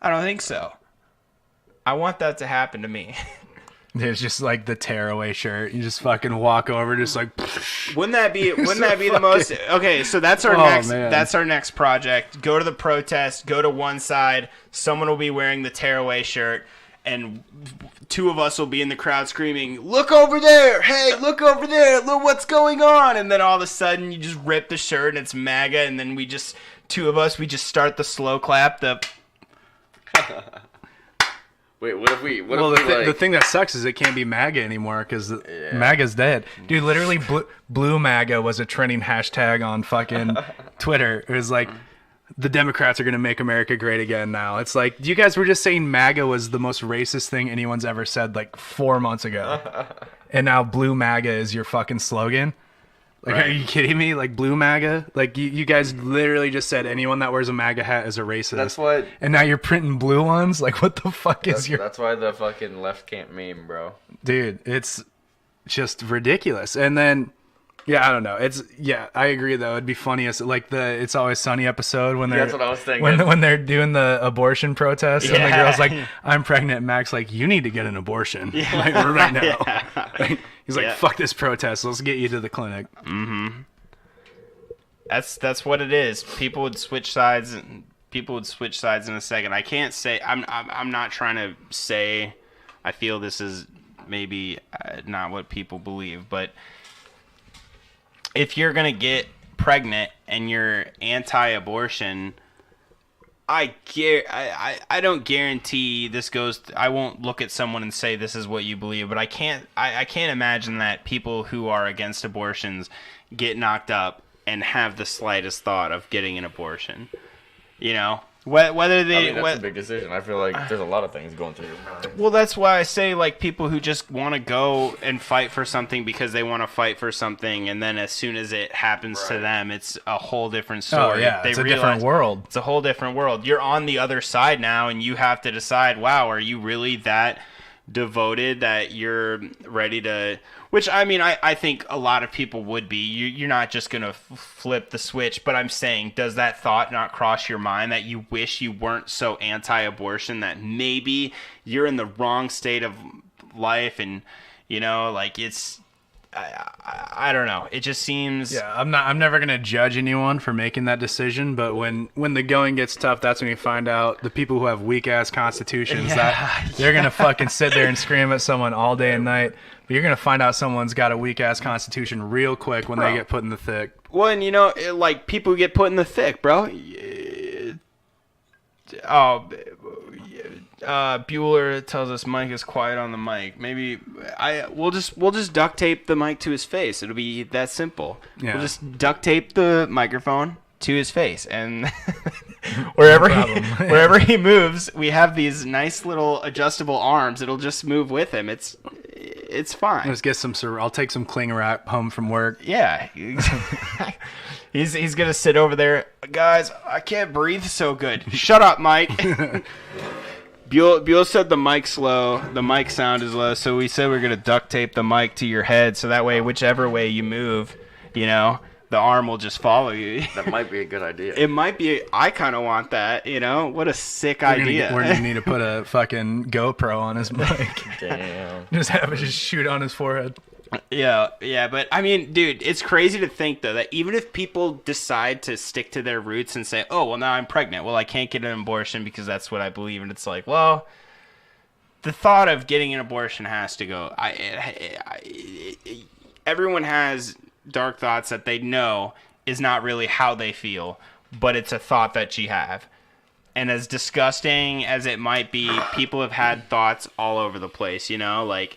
I don't think so. I want that to happen to me. It's just like the tearaway shirt. You just fucking walk over, just like. Wouldn't that be the most? Okay, so that's our Man. That's our next project. Go to the protest. Go to one side. Someone will be wearing the tearaway shirt, and two of us will be in the crowd screaming, "Look over there! Hey, look over there! Look what's going on!" And then all of a sudden, you just rip the shirt, and it's MAGA. And then two of us start the slow clap. Wait, what if we? What Well, if we the thing that sucks is it can't be MAGA anymore because MAGA's dead. Dude, literally, Blue MAGA was a trending hashtag on fucking Twitter. It was like, the Democrats are going to make America great again now. It's like, you guys were just saying MAGA was the most racist thing anyone's ever said like 4 months ago. And now Blue MAGA is your fucking slogan? Like, Right. Are you kidding me? Like, Blue MAGA? Like, you guys literally just said anyone that wears a MAGA hat is a racist. That's what. And now you're printing blue ones? Like, what the fuck is your... That's why the fucking left can't meme, bro. Dude, it's just ridiculous. And then, yeah, I don't know. I agree though. It'd be funny as like the It's Always Sunny episode when they're That's what I was thinking. when they're doing the abortion protest and the Yeah. girl's like, "I'm pregnant." Max like, "You need to get an abortion like right now." Like, he's like, Yeah. "Fuck this protest. Let's get you to the clinic." That's what it is. People would switch sides in a second. I can't say I'm not trying to say I feel this is maybe not what people believe, but if you're going to get pregnant and you're anti-abortion, I don't guarantee this goes. I won't look at someone and say this is what you believe, but I can't imagine that people who are against abortions get knocked up and have the slightest thought of getting an abortion. You know, whether they. That's a big decision. I feel like there's a lot of things going through your mind. Well, that's why I say, like, people who just want to go and fight for something because they want to fight for something, and then as soon as it happens to them, it's a whole different story. Oh yeah, They it's a realize different world. It's a whole different world. You're on the other side now, and you have to decide, wow, are you really that devoted that you're ready to... Which, I mean, I think a lot of people would be. You're not just going to flip the switch, but I'm saying, does that thought not cross your mind that you wish you weren't so anti-abortion, that maybe you're in the wrong state of life and, you know, like it's... I don't know. It just seems... Yeah, I'm never gonna judge anyone for making that decision, but when the going gets tough, that's when you find out the people who have weak ass constitutions that they're gonna fucking sit there and scream at someone all day and night. But you're gonna find out someone's got a weak ass constitution real quick when they get put in the thick. Well, and you know, like people who get put in the thick, bro. Bueller tells us Mike is quiet on the mic. Maybe we'll just duct tape the mic to his face. It'll be that simple. Yeah. We'll just duct tape the microphone to his face, and wherever he moves, we have these nice little adjustable arms. It'll just move with him. It's fine. Let's get some. I'll take some cling wrap home from work. Yeah. He's gonna sit over there, guys. I can't breathe so good. Shut up, Mike. Buell said the mic's low. The mic sound is low, so we said we're gonna duct tape the mic to your head, so that way, whichever way you move, you know, the arm will just follow you. That might be a good idea. It might be. I kind of want that. You know, what a sick idea. We're gonna need to put a fucking GoPro on his mic. Damn. Just have it just shoot on his forehead. Yeah, but I mean, dude, it's crazy to think though that even if people decide to stick to their roots and say, "Oh, well, now I'm pregnant. Well, I can't get an abortion because that's what I believe," and it's like, well, the thought of getting an abortion has to go. Everyone has dark thoughts that they know is not really how they feel, but it's a thought that you have. And as disgusting as it might be, people have had thoughts all over the place, you know, like.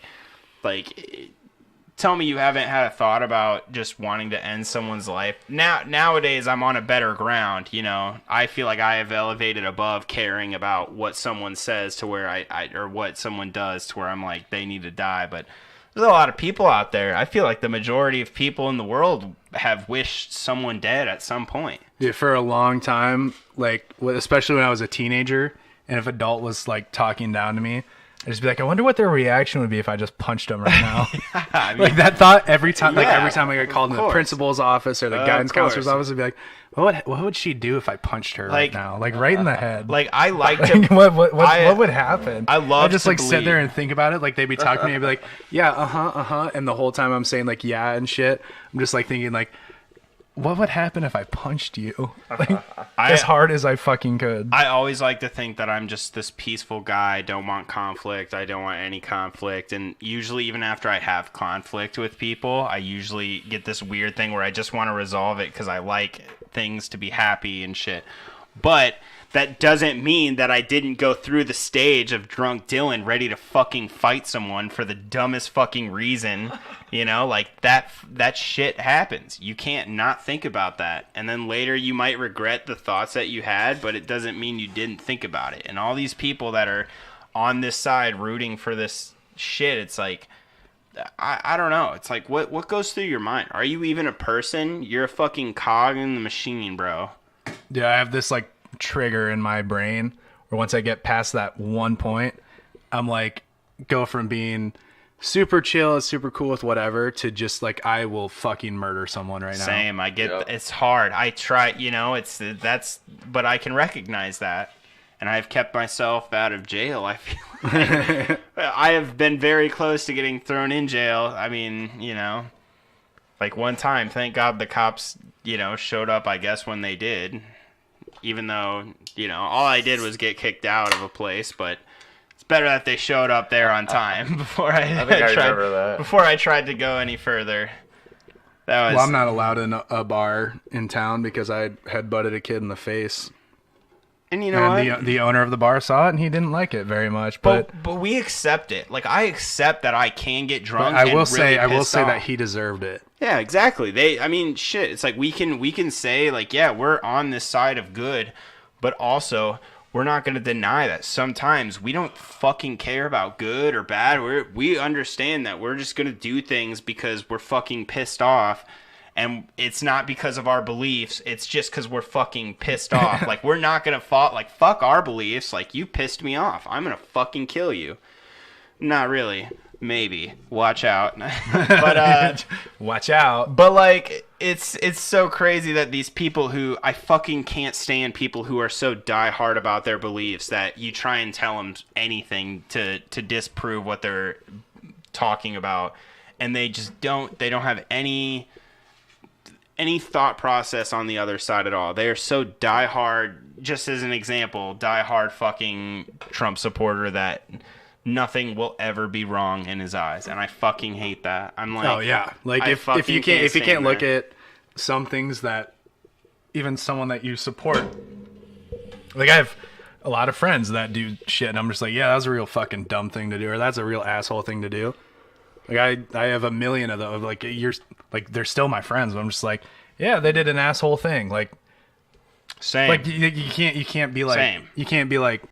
Tell me you haven't had a thought about just wanting to end someone's life. Nowadays, I'm on a better ground, you know. I feel like I have elevated above caring about what someone says to where I or what someone does to where I'm like, they need to die. But there's a lot of people out there. I feel like the majority of people in the world have wished someone dead at some point. Yeah, for a long time, like, especially when I was a teenager, and if an adult was, like, talking down to me, I'd just be like, I wonder what their reaction would be if I just punched them right now. I mean, Like that thought every time. Like Yeah, every time I get called in the course. principal's office or the Of guidance counselor's course. office, I'd be like, what would she do if I punched her right Like, now? Like right in the head. like I like Like, to. what I- would happen? I love I'd just to like sit there believe- and think about it. Like they'd be talking to me, I'd be like, yeah, and the whole time I'm saying like yeah and shit. I'm just like thinking like, what would happen if I punched you? Like as hard as I fucking could. I always like to think that I'm just this peaceful guy. I don't want conflict. I don't want any conflict. And usually, even after I have conflict with people, I usually get this weird thing where I just want to resolve it because I like things to be happy and shit. But that doesn't mean that I didn't go through the stage of drunk Dylan ready to fucking fight someone for the dumbest fucking reason. You know, like that shit happens. You can't not think about that. And then later you might regret the thoughts that you had, but it doesn't mean you didn't think about it. And all these people that are on this side rooting for this shit, it's like, I don't know. It's like, what goes through your mind? Are you even a person? You're a fucking cog in the machine, bro. Yeah, I have this like trigger in my brain where once I get past that one point, I'm like, go from being super chill, super cool with whatever, to just like, I will fucking murder someone right now. Same. I get Yep. it's hard. I try, you know, but I can recognize that. And I've kept myself out of jail. I feel like I have been very close to getting thrown in jail. I mean, you know, like one time, thank God the cops, you know, showed up, I guess, when they did. Even though, you know, all I did was get kicked out of a place, but it's better that they showed up there on time before I think I remember that. before I tried to go any further. That was Well, I'm not allowed in a bar in town because I had butted a kid in the face. and you know And what? the owner of the bar saw it and he didn't like it very much. But But we accept it. Like I accept that I can get drunk. I and will really say pissed that off. he deserved it. Yeah, exactly. I mean, shit. It's like we can say like, yeah, we're on this side of good, but also we're not going to deny that sometimes we don't fucking care about good or bad. We understand that we're just going to do things because we're fucking pissed off. And it's not because of our beliefs. It's just because we're fucking pissed off. Like, we're not going to fuck our beliefs. Like, you pissed me off. I'm going to fucking kill you. Not really. Maybe. Watch out. But, Watch out. but like, it's so crazy that these people who, I fucking can't stand people who are so diehard about their beliefs that you try and tell them anything to disprove what they're talking about. And they just don't have any thought process on the other side at all. They are so diehard, just as an example, diehard fucking Trump supporter that nothing will ever be wrong in his eyes. And I fucking hate that. I'm like, Oh yeah, like I if fucking you can't stand look there. at some things that even someone that you support, like I have a lot of friends that do shit, and I'm just like, yeah, that was a real fucking dumb thing to do, or that's a real asshole thing to do. Like I have a million of those. Like they're still my friends, but I'm just like, yeah, they did an asshole thing. Like same. like you can't be like Same. you can't be like,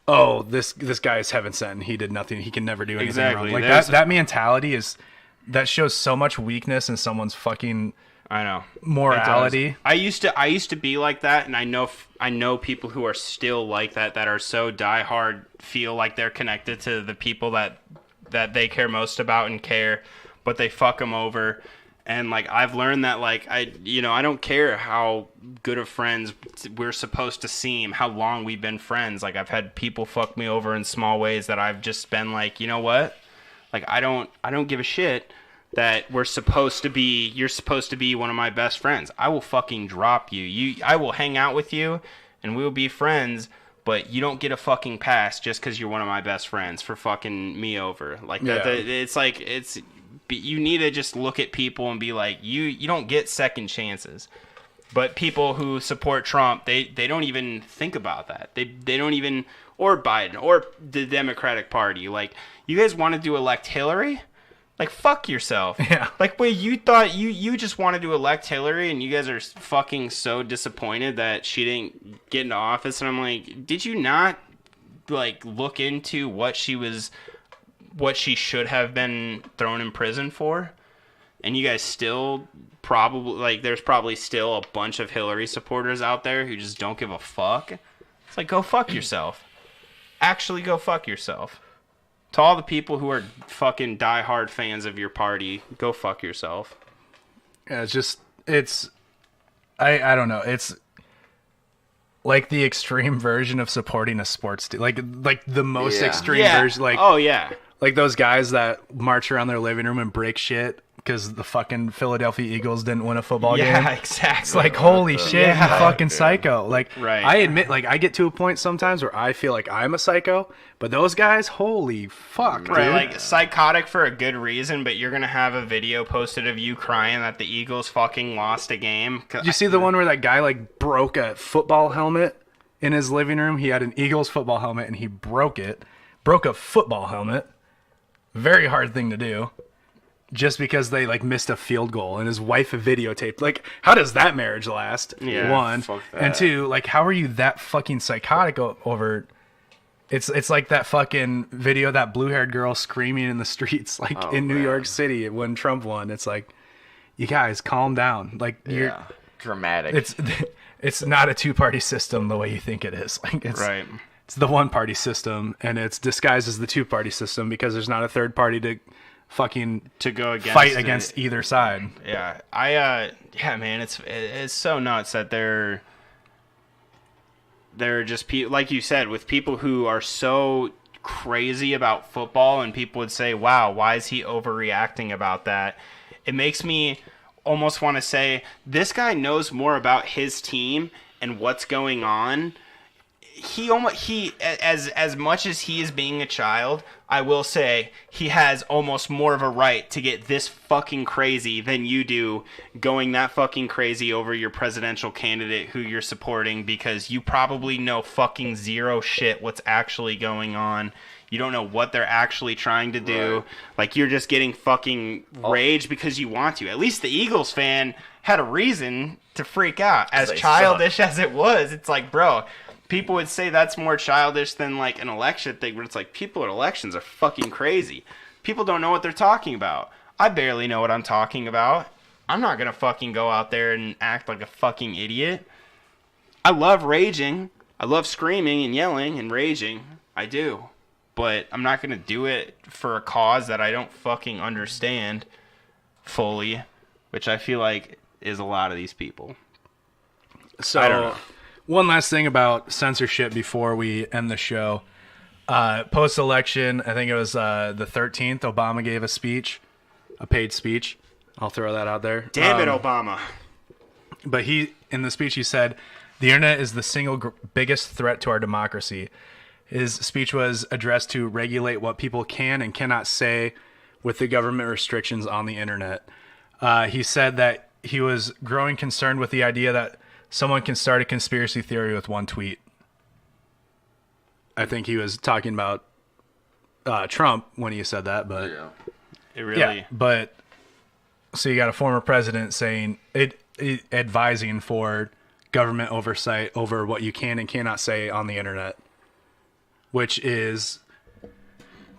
oh, this guy is heaven sent and he did nothing, he can never do anything Exactly. wrong. Like There's- that mentality that shows so much weakness in someone's fucking I know. morality. It does. I used to be like that, and I know people who are still like that are so diehard, feel like they're connected to the people that they care most about and care, but they fuck them over. And like I've learned that like I don't care how good of friends we're supposed to seem, how long we've been friends. Like I've had people fuck me over in small ways that I've just been like, you know what? Like I don't give a shit that you're supposed to be one of my best friends. I will fucking drop you. I will hang out with you and we will be friends, but you don't get a fucking pass just because you're one of my best friends for fucking me over. Like that. Yeah. You need to just look at people and be like, you don't get second chances. But people who support Trump, they don't even think about that. They don't even, or Biden, or the Democratic Party. Like, you guys wanted to elect Hillary? Like, fuck yourself. Yeah. Like, wait, you thought you just wanted to elect Hillary and you guys are fucking so disappointed that she didn't get into office? And I'm like, did you not, like, look into what she should have been thrown in prison for? And you guys still probably, like, there's probably still a bunch of Hillary supporters out there who just don't give a fuck. It's like, go fuck yourself. Actually go fuck yourself. To all the people who are fucking diehard fans of your party, go fuck yourself. Yeah, I don't know. It's like the extreme version of supporting a sports team. Like the most extreme version. Like, oh yeah. Like those guys that march around their living room and break shit because the fucking Philadelphia Eagles didn't win a football game. Yeah, exactly. It's like, holy shit, you fucking psycho. Like, right. I admit, like, I get to a point sometimes where I feel like I'm a psycho, but those guys, holy fuck, right, dude. like, psychotic for a good reason, but you're going to have a video posted of you crying that the Eagles fucking lost a game. Did you see the one where that guy, like, broke a football helmet in his living room? He had an Eagles football helmet, and he broke a football helmet. Very hard thing to do. Just because they like missed a field goal and his wife videotaped. Like, how does that marriage last? Yeah, one. fuck that. And two, like, how are you that fucking psychotic over? It's like that fucking video of that blue-haired girl screaming in the streets, like in New York City when Trump won. It's like, you guys calm down. Like, you're dramatic. It's not a two-party system the way you think it is. Like, it's right. It's the one-party system, and it's disguised as the two-party system because there's not a third party to fucking to go against fight against either side. Yeah, man, it's so nuts that they're just people, like you said, with people who are so crazy about football, and people would say, "Wow, why is he overreacting about that?" It makes me almost want to say, this guy knows more about his team and what's going on. He as much as he is being a child, I will say he has almost more of a right to get this fucking crazy than you do, going that fucking crazy over your presidential candidate who you're supporting, because you probably know fucking zero shit what's actually going on. You don't know what they're actually trying to do. Right. Like, you're just getting fucking rage because you want to. At least the Eagles fan had a reason to freak out. As childish as it was, it's like, bro, people would say that's more childish than like an election thing, but it's like, people at elections are fucking crazy. People don't know what they're talking about. I barely know what I'm talking about. I'm not gonna fucking go out there and act like a fucking idiot. I love raging. I love screaming and yelling and raging. I do. But I'm not gonna do it for a cause that I don't fucking understand fully, which I feel like is a lot of these people. So, I don't know. One last thing about censorship before we end the show. Post-election, I think it was the 13th, Obama gave a speech, a paid speech. I'll throw that out there. Damn it, Obama. But in the speech, he said, the internet is the single biggest threat to our democracy. His speech was addressed to regulate what people can and cannot say with the government restrictions on the internet. He said that he was growing concerned with the idea that someone can start a conspiracy theory with one tweet. I think he was talking about Trump when he said that, but It really... yeah, but so you got a former president saying advising for government oversight over what you can and cannot say on the internet, which is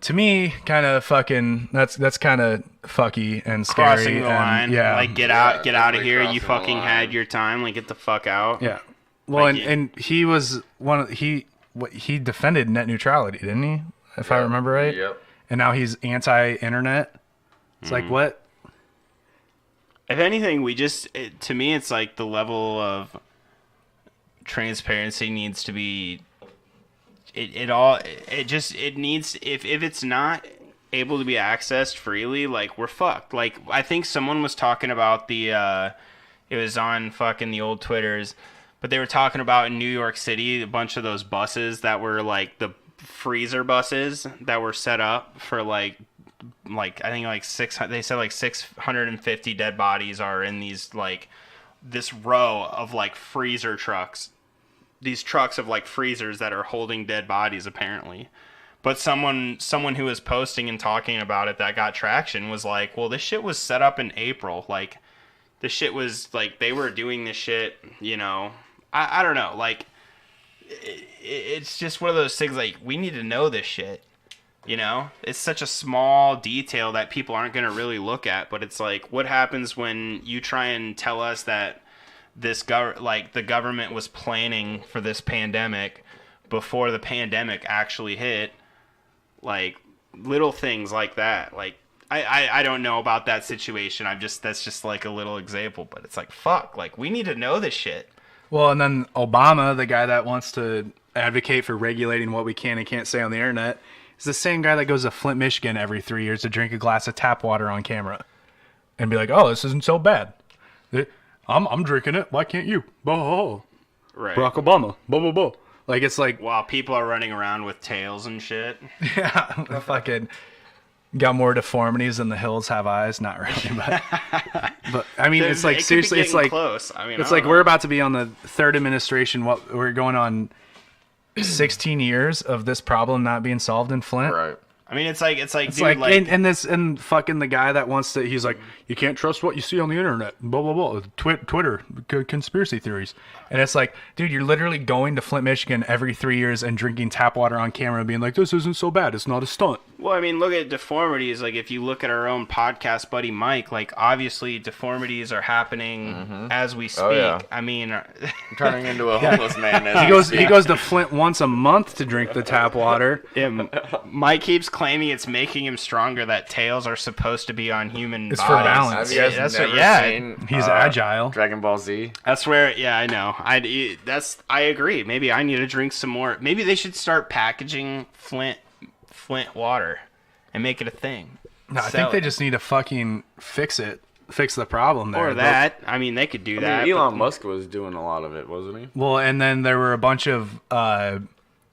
to me, kind of fucking. That's kind of fucky and scary. Crossing the and, line. Yeah. Like, get out of definitely here. You crossing the fucking line. had your time. Like, get the fuck out. Yeah. Well, Like, and he was one of he defended net neutrality, didn't he? If I remember right. Yep. And now he's anti-internet. It's like what? If anything, to me, it's like the level of transparency needs to be. It needs if it's not able to be accessed freely, like we're fucked. Like I think someone was talking about it was on fucking the old Twitters, but they were talking about in New York City a bunch of those buses that were like the freezer buses that were set up for like I think like 600. They said like 650 dead bodies are in these like this row of like freezer trucks. These trucks of like freezers that are holding dead bodies apparently. But someone who was posting and talking about it that got traction was like, well, this shit was set up in April. Like this shit was like they were doing this shit, you know. I don't know. Like it's just one of those things like we need to know this shit. You know, it's such a small detail that people aren't going to really look at, but it's like what happens when you try and tell us that the government was planning for this pandemic before the pandemic actually hit, like little things like that. Like I don't know about that situation. That's just like a little example, but it's like fuck, like we need to know this shit. Well, and then Obama, the guy that wants to advocate for regulating what we can and can't say on the internet, is the same guy that goes to Flint, Michigan every 3 years to drink a glass of tap water on camera and be like, "Oh, this isn't so bad. I'm drinking it. Why can't you?" Blah. Right. Barack Obama. Blah blah blah. Like it's like, While people are running around with tails and shit. yeah, fucking got more deformities than the hills have eyes. Not really, but I mean, it's like seriously, it's like close. I mean, it's I like don't we're know. about to be on the third administration. What we're going on 16 years of this problem not being solved in Flint. Right. I mean, it's like, It's dude, like, like, and fucking the guy that wants to, he's like, you can't trust what you see on the internet, blah, blah, blah, Twitter, conspiracy theories. And it's like, dude, you're literally going to Flint, Michigan every 3 years and drinking tap water on camera and being like, this isn't so bad. It's not a stunt. well, I mean, look at deformities. Like, if you look at our own podcast buddy Mike, like, obviously deformities are happening as we speak. Oh, yeah. I mean, I'm turning into a homeless man. As He goes to Flint once a month to drink the tap water. Mike keeps claiming it's making him stronger. That tails are supposed to be on human It's for bodies. balance. Have you guys That's never what, yeah. seen He's agile. Dragon Ball Z? That's where, yeah, I know. I agree. Maybe I need to drink some more. Maybe they should start packaging Flint water and make it a thing. No, I Sell think they it. just need to fucking fix the problem there. Or that. I mean, they could do that. but- Elon Musk was doing a lot of it, wasn't he? Well, and then there were a bunch of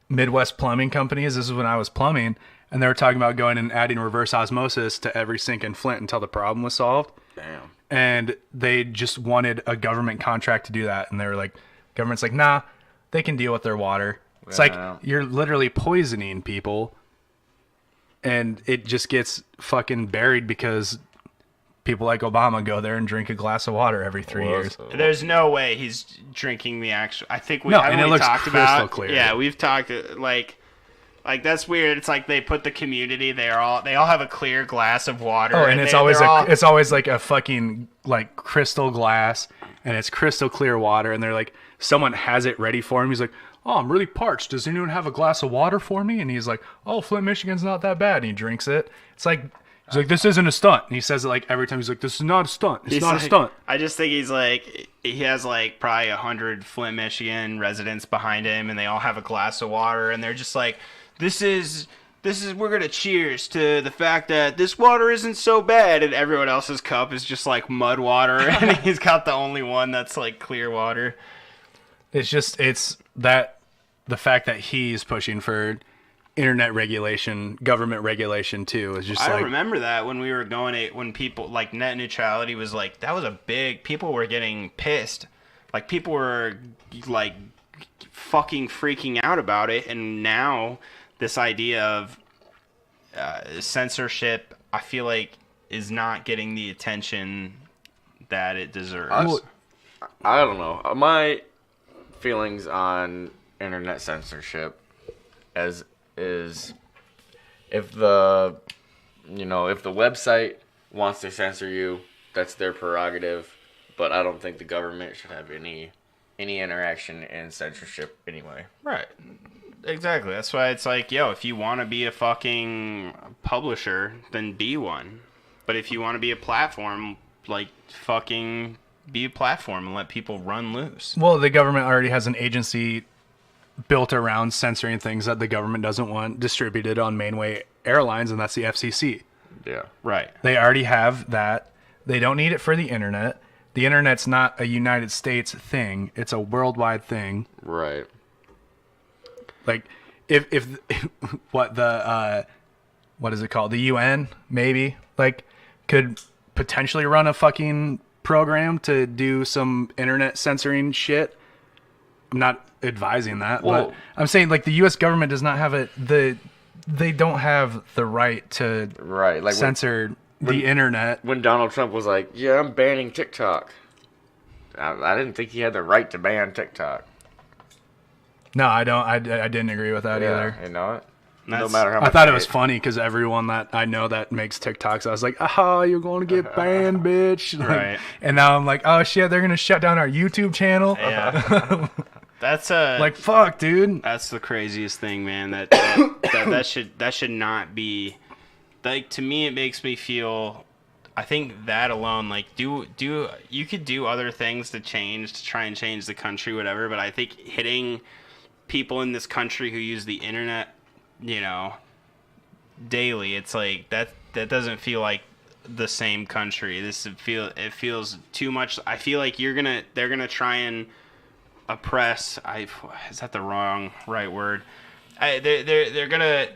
Midwest plumbing companies. This is when I was plumbing, and they were talking about going and adding reverse osmosis to every sink in Flint until the problem was solved. Damn. And they just wanted a government contract to do that, and they were like, government's like, nah, they can deal with their water. It's like Yeah. you're literally poisoning people, and it just gets fucking buried because people like Obama go there and drink a glass of water every 3 years. There's no way he's drinking the actual. I think we No, haven't and it we looks talked crystal about. clear. Yeah, we've talked like that's weird. It's like they put the community. They all have a clear glass of water. Oh, and it's they're always all- it's always like a fucking like crystal glass, and it's crystal clear water, and they're like, someone has it ready for him. He's like, "Oh, I'm really parched. Does anyone have a glass of water for me?" And he's like, "Oh, Flint, Michigan's not that bad." And he drinks it. It's like he's like, "This isn't a stunt." And he says it like every time. He's like, "This is not a stunt. It's He's not like- a stunt." I just think he's like he has like probably 100 Flint, Michigan residents behind him, and they all have a glass of water, and they're just like, This is we're gonna cheers to the fact that this water isn't so bad," and everyone else's cup is just like mud water, and he's got the only one that's like clear water. It's that the fact that he's pushing for internet regulation, government regulation too, is just I like remember that when we were when people like net neutrality was like that was a big. People were getting pissed, like people were like fucking freaking out about it, and now this idea of censorship, I feel like, is not getting the attention that it deserves. I don't know. My feelings on internet censorship is if the website wants to censor you, that's their prerogative. But I don't think the government should have any interaction in censorship anyway. Right. Exactly. That's why it's like, yo, if you want to be a fucking publisher, then be one. But if you want to be a platform, like, fucking be a platform and let people run loose. Well, the government already has an agency built around censoring things that the government doesn't want distributed on mainway airlines, and that's the FCC. Yeah. Right. They already have that. They don't need it for the internet. The internet's not a United States thing. It's a worldwide thing. Right. Like, if what is it called? The UN, maybe, like, could potentially run a fucking program to do some internet censoring shit. I'm not advising that, Well, but I'm saying, like, the U.S. government does not have they don't have the right to Right. Like censor the internet. when Donald Trump was like, "Yeah, I'm banning TikTok." I didn't think he had the right to ban TikTok. No, I don't. I didn't agree with that either. You know it. No That's- matter how much I thought it was hate- funny because everyone that I know that makes TikToks, I was like, aha, you're going to get banned, bitch. Like, Right. And now I'm like, oh, shit, they're going to shut down our YouTube channel. Yeah. That's Like, fuck, dude. that's the craziest thing, man. That should not be, like, to me it makes me feel, I think that alone, like, do you could do other things to try and change the country, whatever, but I think hitting people in this country who use the internet, you know, daily, it's like that doesn't feel like the same country. It feels too much. I feel like they're gonna try and oppress. Is that the right word? They're gonna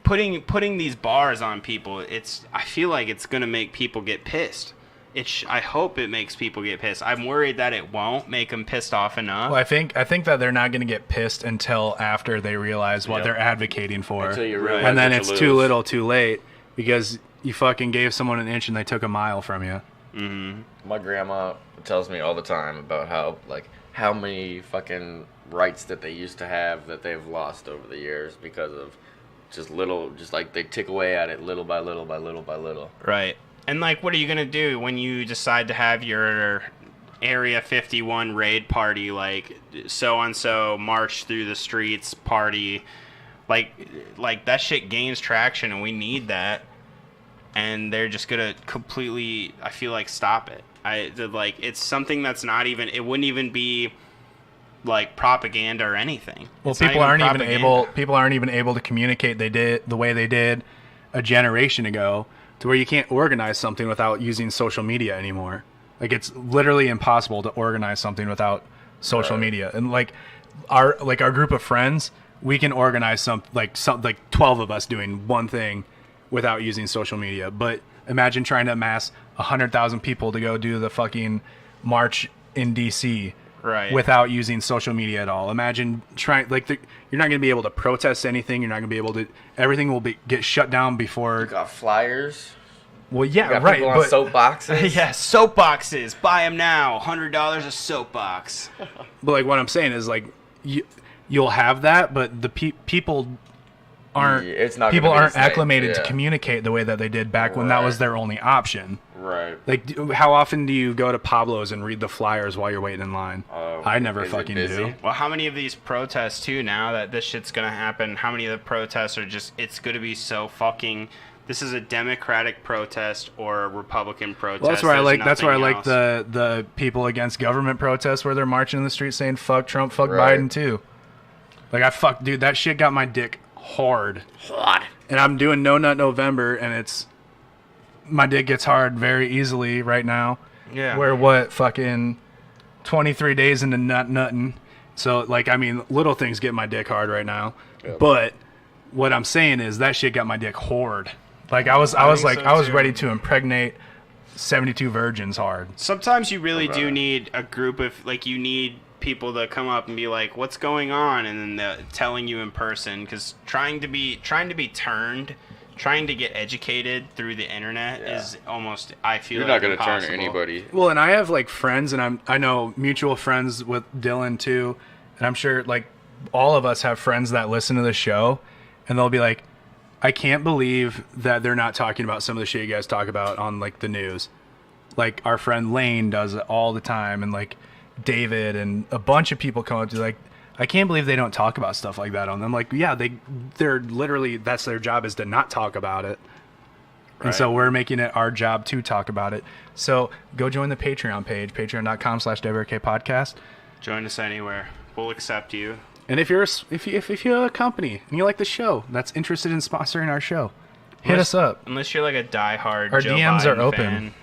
putting these bars on people. I feel like it's gonna make people get pissed. I hope it makes people get pissed. I'm worried that it won't make them pissed off enough. Well, I think that they're not going to get pissed until after they realize what they're advocating for. Until you realize And then what it's you too lose. little too late because you fucking gave someone an inch and they took a mile from you. My grandma tells me all the time about how many fucking rights that they used to have that they've lost over the years because of just like they tick away at it little by little by little by little. Right. And, like, what are you going to do when you decide to have your Area 51 raid party, like, so-and-so march through the streets party? Like that shit gains traction, and we need that. And they're just going to completely, I feel like, stop it. It's something that's not even, it wouldn't even be, like, propaganda or anything. Well, It's not people aren't propaganda. even able to communicate the way they did a generation ago, to where you can't organize something without using social media anymore. Like, it's literally impossible to organize something without social media. And like our group of friends, we can organize some 12 of us doing one thing without using social media. But imagine trying to amass 100,000 people to go do the fucking march in DC. Right. Without using social media at all. Imagine trying, you're not going to be able to protest anything. You're not going to be able to, everything will get shut down before. You got flyers. Well, yeah, You got right. people on soapboxes. Yeah, soapboxes. Buy them now. $100 a soapbox. But like what I'm saying is like you'll have that, but the people aren't. Yeah, it's not people gonna be aren't the same, acclimated to yeah. communicate the way that they did back when that was Right. their only option. Right. Like, how often do you go to Pablo's and read the flyers while you're waiting in line? I never is it fucking busy? do. Well, how many of these protests, too, now that this shit's going to happen, how many of the protests are just, it's going to be so fucking, this is a Democratic protest or a Republican protest. Well, that's where I There's like. That's where I nothing like else. the people against government protests where they're marching in the street saying "fuck Trump, fuck Right. Biden" too. Like dude, that shit got my dick hard. And I'm doing No Nut November, and it's my dick gets hard very easily right now. Yeah. We're fucking 23 days into nutting. So little things get my dick hard right now. Yep. But what I'm saying is that shit got my dick hard. Like I was think so, too. ready to impregnate 72 virgins hard. Sometimes you really do need a group of, you need people to come up and be like, what's going on? And then they're telling you in person, because trying to be turned, trying to get educated through the internet is almost, I feel You're like not gonna turn impossible. anybody. Well, and I have friends, and I know mutual friends with Dylan too, and I'm sure all of us have friends that listen to the show, and they'll be like, I can't believe that they're not talking about some of the shit you guys talk about on like the news. Like our friend Lane does it all the time, and like David and a bunch of people come up to like, I can't believe they don't talk about stuff like that on them. Like, yeah, they're literally, that's their job, is to not talk about it. Right. And so we're making it our job to talk about it. So go join the Patreon page, patreon.com/WRK podcast. Join us anywhere. We'll accept you. And if you're a company and you like the show that's interested in sponsoring our show, hit us up. Unless you're like a diehard Our Joe DMs Biden are open. Fan,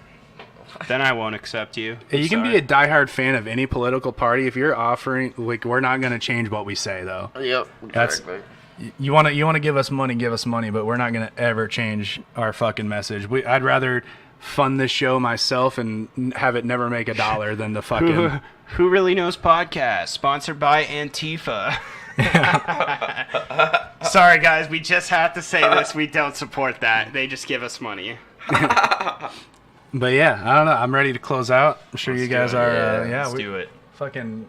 then I won't accept you. You can be a diehard fan of any political party. If you're offering, like, we're not going to change what we say, though. Yep. Exactly. You want to give us money, but we're not going to ever change our fucking message. I'd rather fund this show myself and have it never make $1 than the fucking... Who Really Knows podcast, sponsored by Antifa. Sorry, guys, we just have to say this. We don't support that. They just give us money. But yeah, I don't know. I'm ready to close out. I'm sure you guys are. Let's do it. Fucking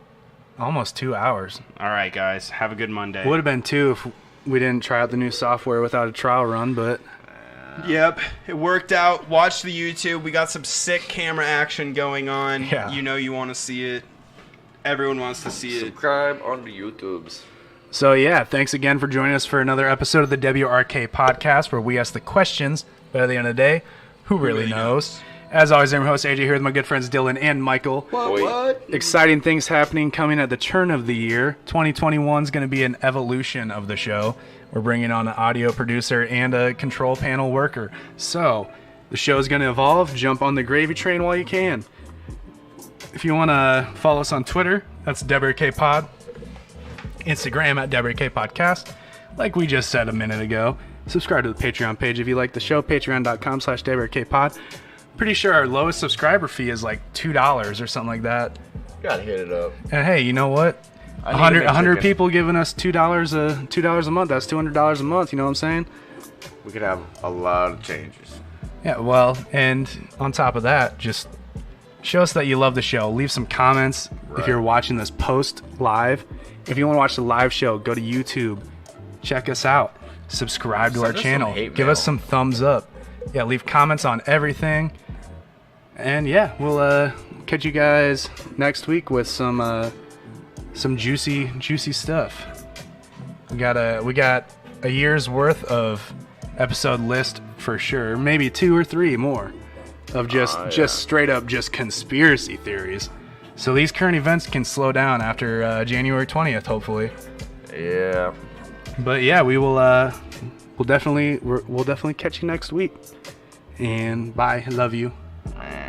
almost 2 hours. All right, guys. Have a good Monday. Would have been 2 if we didn't try out the new software without a trial run, but... Yep, it worked out. Watch the YouTube. We got some sick camera action going on. Yeah. You know you want to see it. Everyone wants to see it. Subscribe on the YouTubes. So yeah, thanks again for joining us for another episode of the WRK podcast, where we ask the questions, but at the end of the day, who really knows? As always, I'm your host, AJ, here with my good friends Dylan and Michael. What? Exciting things happening coming at the turn of the year. 2021 is going to be an evolution of the show. We're bringing on an audio producer and a control panel worker. So, the show is going to evolve. Jump on the gravy train while you can. If you want to follow us on Twitter, that's WRK Pod. Instagram at WRK Podcast. Like we just said a minute ago. Subscribe to the Patreon page if you like the show. Patreon.com/WRK Pod. Pretty sure our lowest subscriber fee is like $2 or something like that. Gotta hit it up. And hey, you know what? 100 people giving us $2 a month. That's $200 a month. You know what I'm saying? We could have a lot of changes. Yeah. Well, and on top of that, just show us that you love the show. Leave some comments if you're watching this post live. If you want to watch the live show, go to YouTube. Check us out. Subscribe to our channel. Give us some thumbs up. Yeah. Leave comments on everything. And yeah, we'll catch you guys next week with some juicy stuff. We got a year's worth of episode list for sure, maybe 2 or 3 more of just straight up just conspiracy theories. So these current events can slow down after January 20th, hopefully. Yeah. But yeah, we'll definitely catch you next week. And bye. Love you. Bye.